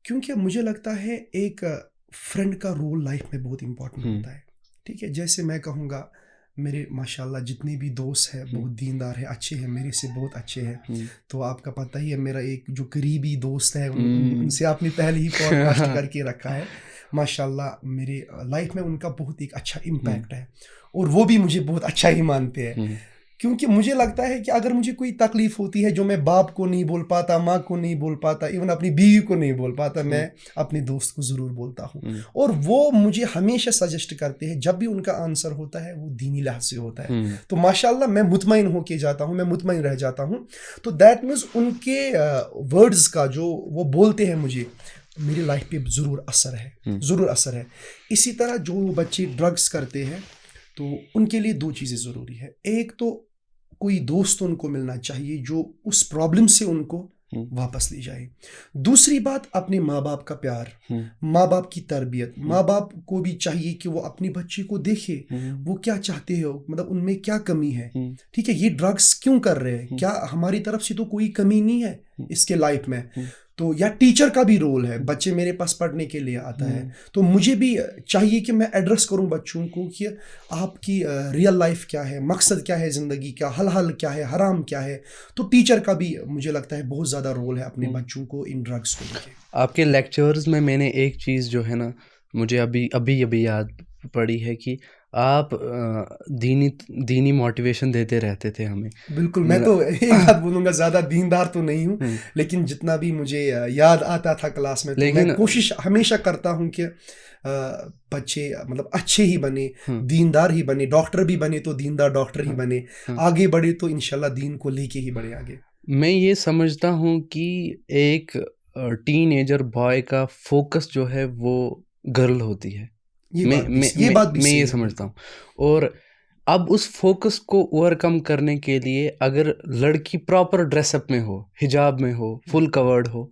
क्योंकि मुझे लगता है एक फ्रेंड का रोल लाइफ में बहुत इंपॉर्टेंट होता है, ठीक है। जैसे मैं कहूँगा, मेरे माशाल्लाह जितने भी दोस्त हैं बहुत दीनदार हैं, अच्छे हैं, मेरे से बहुत अच्छे हैं। तो आपका पता ही है, मेरा एक जो करीबी दोस्त है, उनसे आपने पहले ही पॉडकास्ट करके रखा है। माशाल्लाह मेरे लाइफ में उनका बहुत एक अच्छा इम्पैक्ट है, और वो भी मुझे बहुत अच्छा ही मानते हैं, क्योंकि मुझे लगता है कि अगर मुझे कोई तकलीफ़ होती है जो मैं बाप को नहीं बोल पाता, माँ को नहीं बोल पाता, इवन अपनी बीवी को नहीं बोल पाता, मैं अपने दोस्त को ज़रूर बोलता हूँ। और वो मुझे हमेशा सजेस्ट करते हैं, जब भी उनका आंसर होता है वो दीनी लिहाज से होता है। तो माशाल्लाह मैं मुतमईन होके जाता हूँ, मैं मुतमईन रह जाता हूँ। तो दैट मीन्स उनके वर्ड्स का जो वो बोलते हैं, मुझे मेरी लाइफ पे ज़रूर असर है। इसी तरह जो बच्चे ड्रग्स करते हैं, तो उनके लिए दो चीज़ें ज़रूरी है। एक तो कोई दोस्त उनको मिलना चाहिए जो उस प्रॉब्लम से उनको वापस ले जाए। दूसरी बात, अपने माँ बाप का प्यार, माँ बाप की तरबियत। माँ बाप को भी चाहिए कि वो अपने बच्चे को देखे, वो क्या चाहते हो, मतलब उनमें क्या कमी है, ठीक है, ये ड्रग्स क्यों कर रहे हैं, क्या हमारी तरफ से तो कोई कमी नहीं है इसके लाइफ में। तो या टीचर का भी रोल है, बच्चे मेरे पास पढ़ने के लिए आता है तो मुझे भी चाहिए कि मैं एड्रेस करूं बच्चों को कि आपकी रियल लाइफ क्या है, मकसद क्या है ज़िंदगी का, हलाल क्या है, हराम क्या है। तो टीचर का भी मुझे लगता है बहुत ज़्यादा रोल है अपने बच्चों को इन ड्रग्स को लेके। आपके लेक्चर्स में मैंने एक चीज़ जो है ना मुझे अभी याद पड़ी है कि आप दीनी मोटिवेशन देते रहते थे हमें। बिल्कुल, मैं तो एक बात बोलूँगा, ज़्यादा दीनदार तो नहीं हूँ, लेकिन जितना भी मुझे याद आता था क्लास में, तो मैं लेकिन कोशिश हमेशा करता हूँ कि बच्चे मतलब अच्छे ही बने, दीनदार ही बने, डॉक्टर भी बने तो दीनदार डॉक्टर ही बने, आगे बढ़े तो इंशाल्लाह दीन को लेके ही बढ़े आगे। मैं ये समझता हूँ कि एक टीनेजर बॉय का फोकस जो है वो गर्ल होती है। ये मैं बात भी मैं ये मैं बात भी मैं सही ये है, समझता हूँ। और अब उस फोकस को ओवरकम करने के लिए अगर लड़की प्रॉपर ड्रेसअप में हो, हिजाब में हो, फुल कवर्ड हो,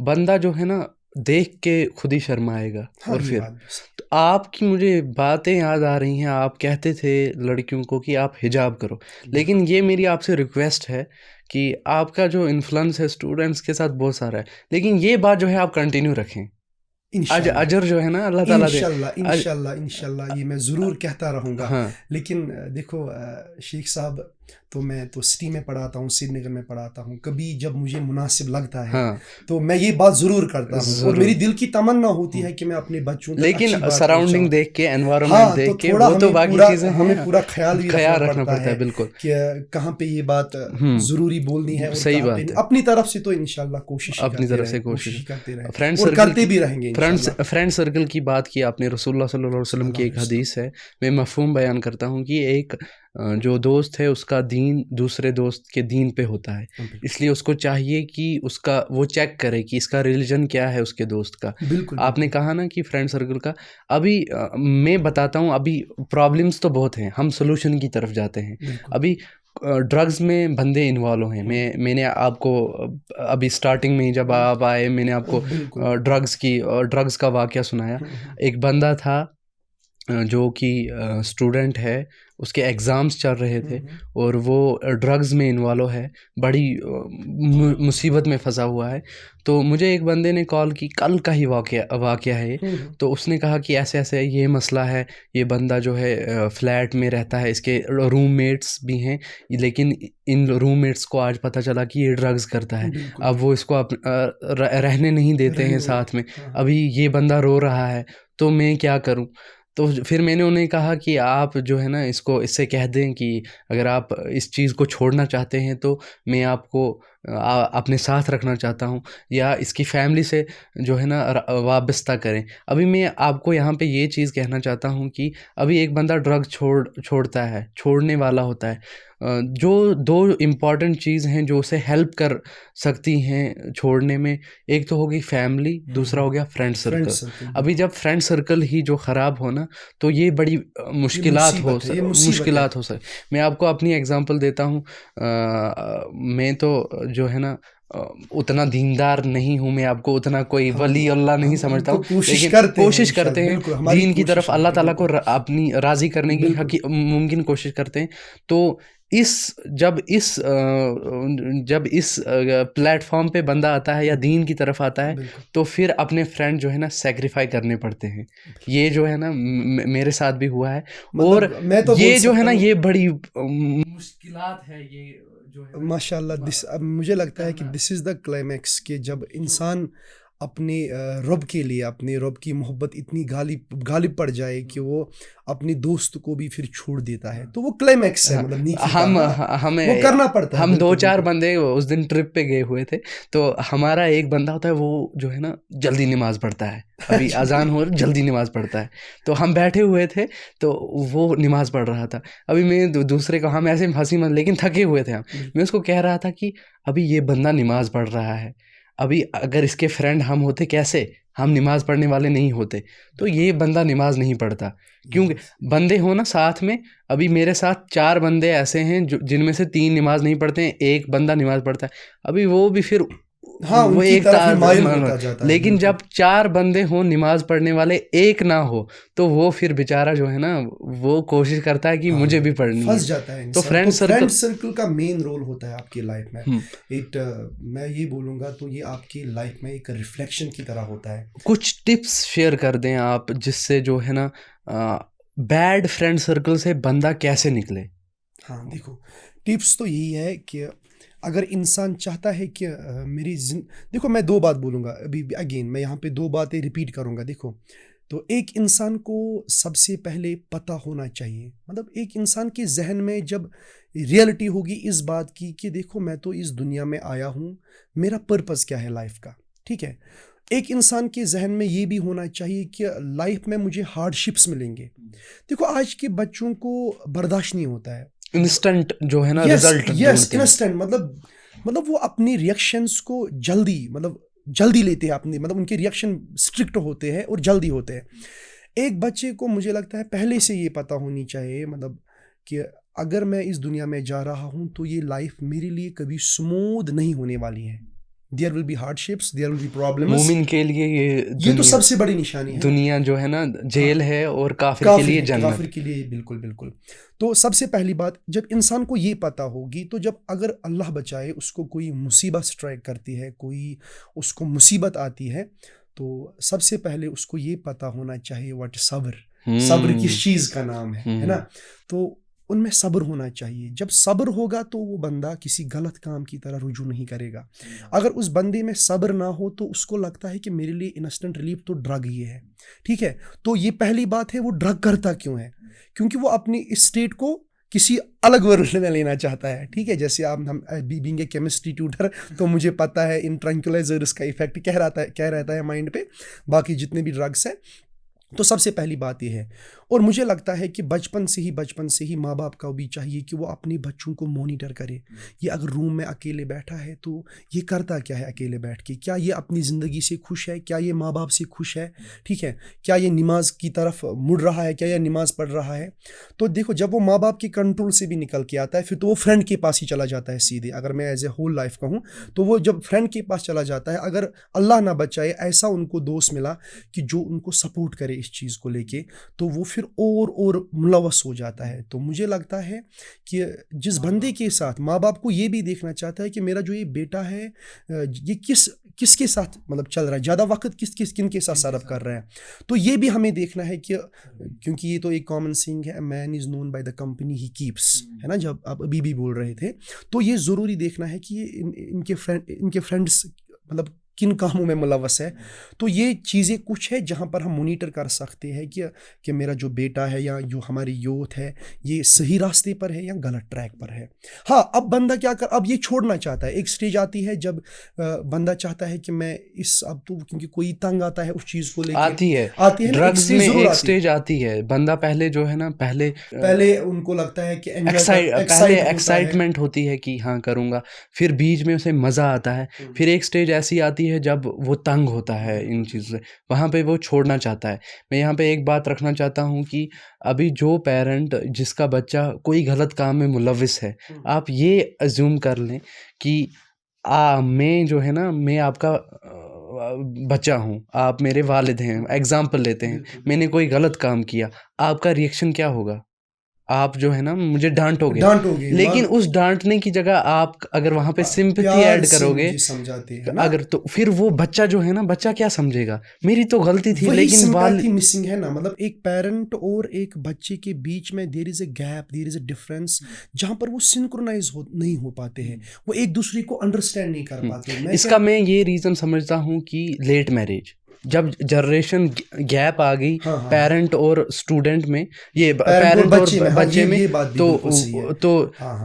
बंदा जो है ना देख के खुद ही शर्माएगा। हाँ, और ये फिर बात भी सही। तो आपकी मुझे बातें याद आ रही हैं, आप कहते थे लड़कियों को कि आप हिजाब करो। लेकिन ये मेरी आपसे रिक्वेस्ट है कि आपका जो इन्फ्लुएंस है स्टूडेंट्स के साथ बहुत सारा है, लेकिन ये बात जो है आप कंटिन्यू रखें। इंशाल्लाह अजर जो है ना अल्लाह ताला दे। इंशाल्लाह ये मैं ज़रूर कहता रहूँगा। हाँ लेकिन देखो शेख साहब, तो मैं तो सिटी में पढ़ाता हूँ, श्रीनगर में पढ़ाता हूँ, कभी जब मुझे मुनासिब लगता है हाँ तो मैं ये बात ज़रूर करता हूँ और मेरी ज़रूर। दिल की तमन्ना होती है कि मैं अपने बच्चों तक लेकिन अच्छी बात सराउंडिंग पहुँचाऊँ। देख के, एनवायरनमेंट हाँ, तो देख के, थोड़ा वो तो बाकी चीज़ें हमें हैं, पूरा ख़्याल भी रखना ख्याल रखना पड़ता पड़ता है है बिल्कुल। कि कहाँ पे ये बात ज़रूरी बोलनी है और सही कहाँ पे बात नहीं। है। अपनी तरफ से तो इंशाल्लाह कोशिश ही अपनी तरफ से कोशिश कोशिश। ही करते रहे फ्रेंड और सर्कल करते की भी रहेंगे इंशाल्लाह। फ्रेंड सर्कल की बात की आपने, रसूलुल्लाह सल्लल्लाहु अलैहि वसल्लम की एक हदीस है, मैं मफ़हूम बयान करता हूँ कि एक जो दोस्त है उसका दीन दूसरे दोस्त के दीन पे होता है, इसलिए उसको चाहिए कि उसका वो चेक करे कि इसका रिलीजन क्या है उसके दोस्त का। बिल्कुल आपने कहा ना कि फ्रेंड सर्कल का, अभी मैं बताता हूँ, अभी प्रॉब्लम्स तो बहुत हैं, हम सोल्यूशन की तरफ जाते हैं। बिल्कुल अभी ड्रग्स में बंदे इन्वॉल्व हैं। मैंने आपको अभी स्टार्टिंग में ही जब आप आए मैंने आपको बिल्कुल ड्रग्स का वाकया सुनाया। एक बंदा था जो कि स्टूडेंट है, उसके एग्ज़ाम्स चल रहे थे और वो ड्रग्स में इन्वॉल्व है, बड़ी मुसीबत में फंसा हुआ है। तो मुझे एक बंदे ने कॉल की, कल का ही वाकया है ये। तो उसने कहा कि ऐसे ऐसे ये मसला है, ये बंदा जो है फ्लैट में रहता है, इसके रूममेट्स भी हैं, लेकिन इन रूममेट्स को आज पता चला कि ये ड्रग्स करता है। बिल्कुल अब वो इसको रहने नहीं देते हैं रहने साथ में। हाँ, अभी ये बंदा रो रहा है, तो मैं क्या करूं? तो फिर मैंने उन्हें कहा कि आप जो है ना इससे कह दें कि अगर आप इस चीज़ को छोड़ना चाहते हैं तो मैं आपको अपने साथ रखना चाहता हूँ, या इसकी फैमिली से जो है ना वाबस्ता करें। अभी मैं आपको यहाँ पे ये चीज़ कहना चाहता हूँ कि अभी एक बंदा ड्रग छोड़ता है, छोड़ने वाला होता है, जो दो इम्पॉर्टेंट चीज़ हैं जो उसे हेल्प कर सकती हैं छोड़ने में, एक तो होगी फैमिली, दूसरा हो गया फ्रेंड फ्रेंड सर्कल। सर्कल अभी जब फ्रेंड सर्कल ही जो ख़राब हो ना, तो ये बड़ी ये मुसीबत है, ये मुसीबत है। मुश्किलात हो सक मैं आपको अपनी एग्ज़ाम्पल देता हूँ। मैं तो जो है ना उतना दीनदार नहीं हूँ, मैं आपको उतना कोई वली अल्लाह नहीं हम समझता तो हूँ, कोशिश लेकिन करते हैं कोशिश करते इंशाल्लाह, हैं, बिल्कुल हमारी दीन की तरफ कोशिश अल्लाह रहती है, ताला को बिल्कुल अपनी राज़ी करने की बिल्कुल मुमकिन कोशिश करते हैं। तो जब इस प्लेटफॉर्म पे बंदा आता है या दीन की तरफ आता है, बिल्कुल तो फिर अपने फ्रेंड जो है ना सेक्रीफाई करने पड़ते हैं। ये जो है ना मेरे साथ भी हुआ है। और मतलब मैं तो बोल ये जो है सकता ना हूँ ये बड़ी मुश्किलात है, ये जो है ना माशाल्लाह अब मुझे लगता है कि करना। दिस इज़ द क्लाइमैक्स कि जब इंसान अपने रब के लिए, अपने रब की मोहब्बत इतनी गालिब पड़ जाए कि वो अपने दोस्त को भी फिर छोड़ देता है, तो वो क्लाइमैक्स है हाँ, मतलब नेकी का। हाँ, वो हमें करना पड़ता है, हम दो बिल्कुल चार बिल्कुल बंदे उस दिन ट्रिप पे गए हुए थे। तो हमारा एक बंदा होता है, वो जो है ना जल्दी नमाज पढ़ता है, अभी अजान हो जल्दी नमाज पढ़ता है। तो हम बैठे हुए थे, तो वो नमाज पढ़ रहा था। अभी मैं दूसरे को, हम ऐसे हंसी मत, लेकिन थके हुए थे हम। मैं उसको कह रहा था कि अभी ये बंदा नमाज पढ़ रहा है, अभी अगर इसके फ्रेंड हम होते, कैसे हम नमाज पढ़ने वाले नहीं होते, तो ये बंदा नमाज नहीं पढ़ता। क्योंकि बंदे हो ना साथ में, अभी मेरे साथ 4 बंदे ऐसे हैं जो जिनमें से 3 नमाज नहीं पढ़ते हैं, एक बंदा नमाज पढ़ता है। अभी वो भी फिर हाँ, वो उनकी एक तरफ ही माइल मान लो। होता जाता है, लेकिन बिल्कुल। जब 4 बंदे हों नमाज पढ़ने वाले, एक ना हो, तो वो फिर बेचारा जो है ना वो कोशिश करता है कि हाँ, मुझे भी पढ़नी फंस है। जाता है तो इंसान। फ्रेंड तो फ्रेंड सर्कल सर्कल का मेन रोल होता है आपकी लाइफ में। हम्म, मैं ये बोलूँगा तो ये आपकी लाइफ में एक रिफ्लेक्शन की तरह होता है। कुछ टिप्स शेयर कर दें आप जिससे जो है ना बैड फ्रेंड सर्कल से बंदा कैसे निकले। हाँ, देखो, टिप्स तो यही है कि अगर इंसान चाहता है कि देखो, मैं 2 बात बोलूँगा अभी अगेन, मैं यहाँ पे 2 बातें रिपीट करूँगा। देखो, तो एक इंसान को सबसे पहले पता होना चाहिए, मतलब एक इंसान के ज़हन में जब रियलिटी होगी इस बात की कि देखो, मैं तो इस दुनिया में आया हूँ, मेरा पर्पस क्या है लाइफ का, ठीक है? एक इंसान के ज़हन में ये भी होना चाहिए कि लाइफ में मुझे हार्डशिप्स मिलेंगे। देखो, आज के बच्चों को बर्दाश्त नहीं होता है। इंस्टेंट जो है ना यस, रिजल्ट यस, ढूंढते हैं। इंस्टेंट, मतलब वो अपनी रिएक्शंस को जल्दी लेते हैं, अपनी मतलब उनके रिएक्शन स्ट्रिक्ट होते हैं और जल्दी होते हैं। एक बच्चे को मुझे लगता है पहले से ये पता होनी चाहिए, मतलब कि अगर मैं इस दुनिया में जा रहा हूँ तो ये लाइफ मेरे लिए कभी स्मूथ नहीं होने वाली है। There will be hardships, there will be problems. मोमिन के लिए ये ये तो दुनिया सबसे बड़ी निशानी है ना। दुनिया जो है ना हाँ, जेल है और काफिर के काफिर लिए है, जन्नत। काफिर के लिए बिल्कुल बिल्कुल। तो सबसे पहली बात, जब इंसान को ये पता होगी, तो जब अगर अल्लाह बचाए उसको कोई मुसीबत स्ट्राइक करती है, कोई उसको मुसीबत आती है, तो सबसे पहले उसको ये पता होना चाहिए व्हाट सब्र। सब्र किस चीज़ का नाम है ना? तो उनमें सब्र होना चाहिए। जब सब्र होगा तो वो बंदा किसी गलत काम की तरह रुजू नहीं करेगा। अगर उस बंदे में सब्र ना हो तो उसको लगता है कि मेरे लिए इंस्टेंट रिलीफ तो ड्रग ही है, ठीक है? तो ये पहली बात है, वो ड्रग करता क्यों है? क्योंकि वो अपनी इस स्टेट को किसी अलग वर्जन में लेना चाहता है, ठीक है? जैसे हम बीइंग ए केमिस्ट्री ट्यूटर, तो मुझे पता है इन ट्रैंक्विलाइजर्स का इफेक्ट क्या रहता है माइंड पे, बाकी जितने भी ड्रग्स हैं। तो सबसे पहली बात यह है, और मुझे लगता है कि बचपन से ही माँ बाप का भी चाहिए कि वो अपने बच्चों को मॉनिटर करे। ये अगर रूम में अकेले बैठा है तो ये करता क्या है अकेले बैठ के? क्या ये अपनी ज़िंदगी से खुश है? क्या ये माँ बाप से खुश है? ठीक है? क्या ये नमाज की तरफ मुड़ रहा है? क्या ये नमाज पढ़ रहा है? तो देखो, जब वो माँ बाप के कंट्रोल से भी निकल के आता है, फिर तो वो फ्रेंड के पास ही चला जाता है सीधे। अगर मैं एज ए होल लाइफ कहूँ तो वो जब फ्रेंड के पास चला जाता है, अगर अल्लाह ना बचाए ऐसा उनको दोस्त मिला कि जो उनको सपोर्ट करे इस चीज़ को लेके, तो वो फिर और मुलवस हो जाता है। तो मुझे लगता है कि जिस बंदे के साथ माँ बाप को ये भी देखना चाहता है कि मेरा जो ये बेटा है ये किसके साथ मतलब चल रहा है, ज़्यादा वक्त किन के साथ सर्व कर रहा है, तो ये भी हमें देखना है कि क्योंकि ये तो एक कॉमन सेइंग है, man is known by the company he keeps, है ना? जब आप अभी भी बोल रहे थे, तो ये ज़रूरी देखना है कि ये इनके फ्रेंड्स मतलब किन कामों में मुलव्वस है। तो ये चीज़ें कुछ है जहाँ पर हम मॉनिटर कर सकते हैं कि मेरा जो बेटा है या जो हमारी यूथ है ये सही रास्ते पर है या गलत ट्रैक पर है। हाँ, अब बंदा क्या कर, अब ये छोड़ना चाहता है। एक स्टेज आती है जब बंदा चाहता है कि मैं अब तो क्योंकि कोई तंग आता है उस चीज़ को लेके, आती है ना, एक ड्रग्स स्टेज में जरूर एक आती है। स्टेज आती है, बंदा पहले जो है ना पहले उनको लगता है कि पहले एक्साइटमेंट होती है कि हाँ करूँगा, फिर बीच में उसे मज़ा आता है, फिर एक स्टेज ऐसी आती है जब वो तंग होता है इन चीज़ों से, वहाँ पे वो छोड़ना चाहता है। मैं यहाँ पे एक बात रखना चाहता हूँ कि अभी जो पेरेंट जिसका बच्चा कोई गलत काम में मुलविस है, आप ये अज्यूम कर लें कि मैं जो है ना मैं आपका बच्चा हूँ, आप मेरे वालिद हैं, एग्जाम्पल लेते हैं, मैंने कोई गलत काम किया, आपका रिएक्शन क्या होगा? आप जो है ना मुझे डांटोगे, लेकिन उस डांटने की जगह आप अगर वहाँ पे सिंपैथी ऐड करोगे, समझाते हैं ना, अगर तो फिर वो बच्चा जो है ना, बच्चा क्या समझेगा, मेरी तो गलती थी, लेकिन सिंपैथी मिसिंग है ना। मतलब एक पेरेंट और एक बच्चे के बीच में there is a gap, there is a difference, जहाँ पर वो सिंक्रोनाइज नहीं हो पाते हैं, वो एक दूसरे को अंडरस्टैंड नहीं कर पाते। इसका मैं ये रीज़न समझता हूँ कि लेट मैरिज, जब जनरेशन गैप आ गई पेरेंट और स्टूडेंट में, ये पेरेंट और बच्चे में,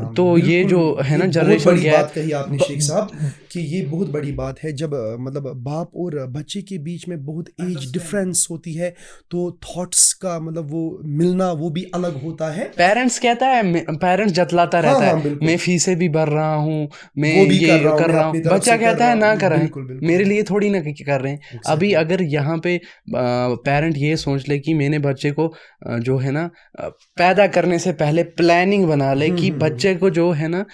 तो ये जो है ना जनरेशन बड़ी गैप, बात कही आपने शेख साहब कि ये बहुत बड़ी बात है। जब मतलब बाप और बच्चे के बीच में बहुत एज डिफरेंस होती है, तो थॉट्स का मतलब वो मिलना वो भी अलग होता है। पेरेंट्स कहता है, पेरेंट्स जतलाता रहता है मैं फीसें भी भर रहा हूँ, मैं ये कर रहा हूँ, बच्चा कहता है ना कर रहे हैं, मेरे लिए थोड़ी ना कर रहे हैं। अभी अगर यहाँ पे पेरेंट ये सोच ले कि मैंने बच्चे को जो है ना पैदा करने से पहले प्लानिंग बना ले कि बच्चे को जो है ना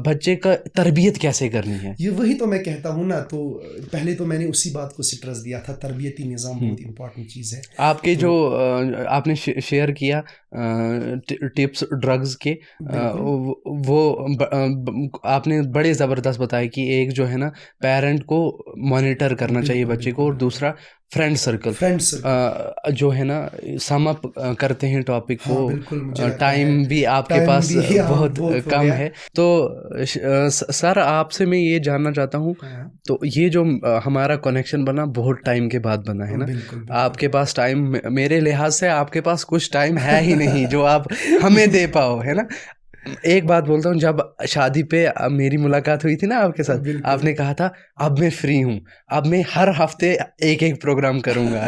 बच्चे का तरबियत कैसे करनी है। ये वही तो मैं कहता हूँ ना, तो पहले तो मैंने उसी बात को स्ट्रेस दिया था, तरबियती निज़ाम बहुत इंपॉर्टेंट चीज़ है। आपके जो आपने शेयर किया टिप्स ड्रग्स के, वो आपने बड़े ज़बरदस्त बताया कि एक जो है ना पेरेंट को मॉनिटर करना चाहिए बच्चे को, और दूसरा फ्रेंड सर्कल जो है ना सम अप करते हैं टॉपिक को। बिल्कुल, मुझे टाइम भी आपके पास बहुत कम है, तो सर आपसे मैं ये जानना चाहता हूँ, तो ये जो हमारा कनेक्शन बना बहुत टाइम के बाद बना है ना, आपके पास टाइम, मेरे लिहाज से आपके पास कुछ टाइम है ही नहीं जो आप हमें दे पाओ, है ना। एक बात बोलता हूँ, जब शादी पे मेरी मुलाकात हुई थी ना आपके साथ, आपने कहा था अब मैं फ्री हूँ, अब मैं हर हफ्ते एक एक प्रोग्राम करूँगा।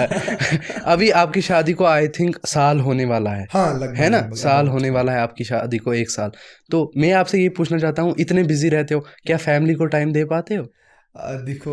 अभी आपकी शादी को आई थिंक साल होने वाला है, है ना, साल होने वाला है आपकी शादी को, 1 साल। तो मैं आपसे ये पूछना चाहता हूँ, इतने बिजी रहते हो, क्या फैमिली को टाइम दे पाते हो? देखो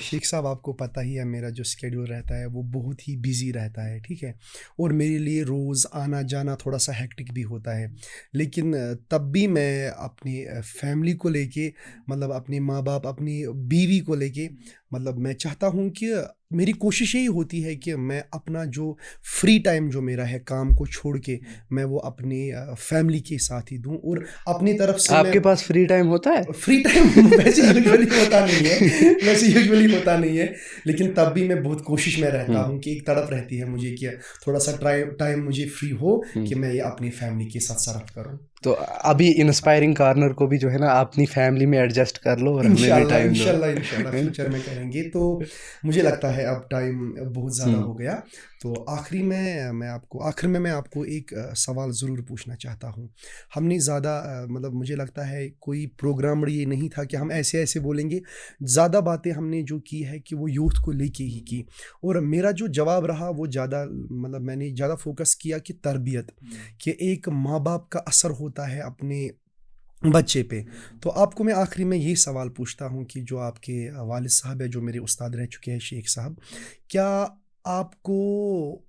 शेख साहब, आपको पता ही है मेरा जो स्केड्यूल रहता है वो बहुत ही बिजी रहता है, ठीक है, और मेरे लिए रोज़ आना जाना थोड़ा सा हेक्टिक भी होता है, लेकिन तब भी मैं अपनी फैमिली को लेके, मतलब अपने माँ बाप, अपनी बीवी को लेके, मतलब मैं चाहता हूँ कि मेरी कोशिश यही होती है कि मैं अपना जो फ्री टाइम जो मेरा है काम को छोड़ के मैं वो अपनी फैमिली के साथ ही दूं, और अपनी तरफ से आपके पास फ्री टाइम होता है? फ्री टाइम वैसे यूजुअली होता नहीं है, वैसे यूजुअली होता नहीं है, लेकिन तब भी मैं बहुत कोशिश में रहता हूँ कि एक तड़प रहती है मुझे कि थोड़ा सा टाइम मुझे फ्री हो कि मैं ये अपनी फैमिली के साथ सर्व करूँ। तो अभी इंस्पायरिंग कॉर्नर को भी जो है ना अपनी फैमिली में एडजस्ट कर लो, और हमें भी टाइम दो। इंशाल्लाह फ्यूचर में करेंगे। तो मुझे लगता है अब टाइम बहुत ज़्यादा हो गया, तो आखिर में मैं आपको एक सवाल ज़रूर पूछना चाहता हूँ। हमने ज़्यादा मतलब मुझे लगता है कोई प्रोग्राम ये नहीं था कि हम ऐसे ऐसे बोलेंगे, ज़्यादा बातें हमने जो की है कि वो यूथ को लेके ही की, और मेरा जो जवाब रहा वो ज़्यादा, मतलब मैंने ज़्यादा फोकस किया कि तरबियत, कि एक माँ बाप का असर होता है अपने बच्चे पे। तो आपको मैं आखिरी में ये सवाल पूछता हूँ कि जो आपके वालिद साहब है, जो मेरे उस्ताद रह चुके हैं शेख साहब, क्या आपको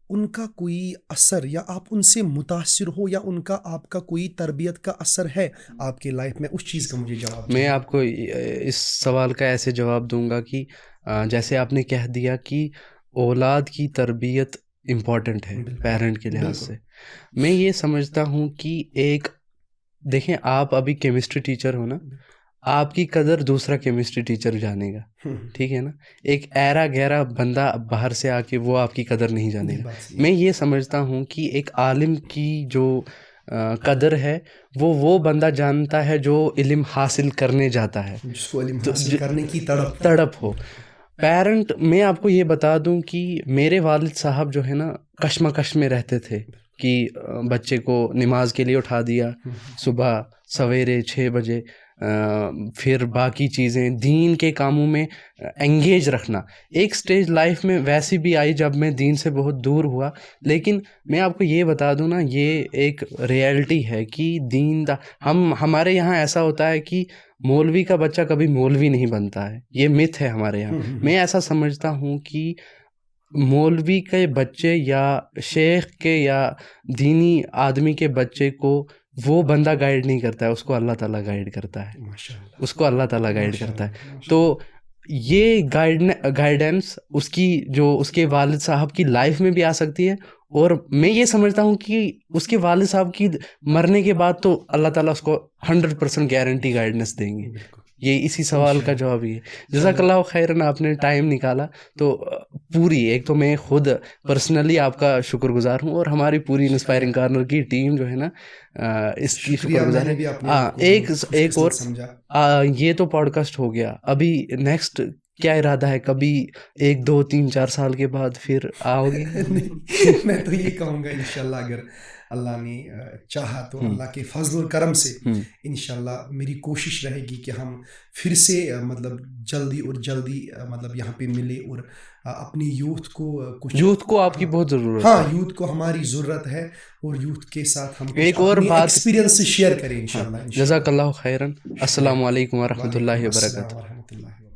उनका कोई असर, या आप उनसे मुतासिर हो, या उनका आपका कोई तरबियत का असर है आपके लाइफ में? उस चीज़ का मुझे जवाब। मैं आपको इस सवाल का ऐसे जवाब दूंगा कि जैसे आपने कह दिया कि औलाद की तरबियत इम्पॉर्टेंट है पेरेंट के लिहाज से, मैं ये समझता हूँ कि एक, देखें आप अभी केमिस्ट्री टीचर हो ना, आपकी कदर दूसरा केमिस्ट्री टीचर जानेगा, ठीक है ना। एक ऐरा गहरा बंदा बाहर से आके वो आपकी कदर नहीं जानेगा। मैं ये समझता हूँ कि एक आलिम की जो कदर है वो बंदा जानता है जो इल्म हासिल करने जाता है, जिसको इल्म हासिल करने की तड़प हो। पेरेंट, मैं आपको ये बता दूं कि मेरे वालिद साहब जो है ना कश्मकश में रहते थे कि बच्चे को नमाज के लिए उठा दिया सुबह सवेरे 6 बजे, फिर बाकी चीज़ें दीन के कामों में एंगेज रखना। एक स्टेज लाइफ में वैसी भी आई जब मैं दीन से बहुत दूर हुआ, लेकिन मैं आपको ये बता दूं ना, ये एक रियलिटी है कि हमारे यहाँ ऐसा होता है कि मौलवी का बच्चा कभी मौलवी नहीं बनता है, ये मिथ है हमारे यहाँ। मैं ऐसा समझता हूँ कि मौलवी के बच्चे या शेख के या दीनी आदमी के बच्चे को वो बंदा गाइड नहीं करता है, उसको अल्लाह ताला गाइड करता है, उसको अल्लाह ताला गाइड करता है। तो ये गाइडेंस उसके वालिद साहब की लाइफ में भी आ सकती है, और मैं ये समझता हूँ कि उसके वालिद साहब की मरने के बाद तो अल्लाह ताला उसको 100% गारंटी गाइडेंस देंगे। ये इसी सवाल का जवाब ही है। जज़ाकल्लाह खैरन, आपने टाइम निकाला, तो पूरी, एक तो मैं खुद पर्सनली आपका शुक्रगुजार हूँ, और हमारी पूरी इंस्पायरिंग कॉर्नर की टीम जो है ना इसकी शुक्रगुजार है। एक और ये तो पॉडकास्ट हो गया, अभी नेक्स्ट क्या इरादा है? कभी 1 2 3 4 साल के बाद फिर आओगे? मैं तो ये कहूँगा इंशाल्लाह, अगर अल्लाह ने चाहा तो अल्लाह के फजल और करम से इंशाल्लाह मेरी कोशिश रहेगी कि हम फिर से मतलब जल्दी मतलब यहाँ पे मिले, और अपनी यूथ को आपकी बहुत ज़रूरत है। हाँ, यूथ को हमारी ज़रूरत है, और यूथ के साथ हम एक और बात एक्सपीरियंस शेयर करें इंशाल्लाह। जज़ाकल्लाह खैरन। अस्सलामु अलैकुम व रहमतुल्लाहि व बरकातहू।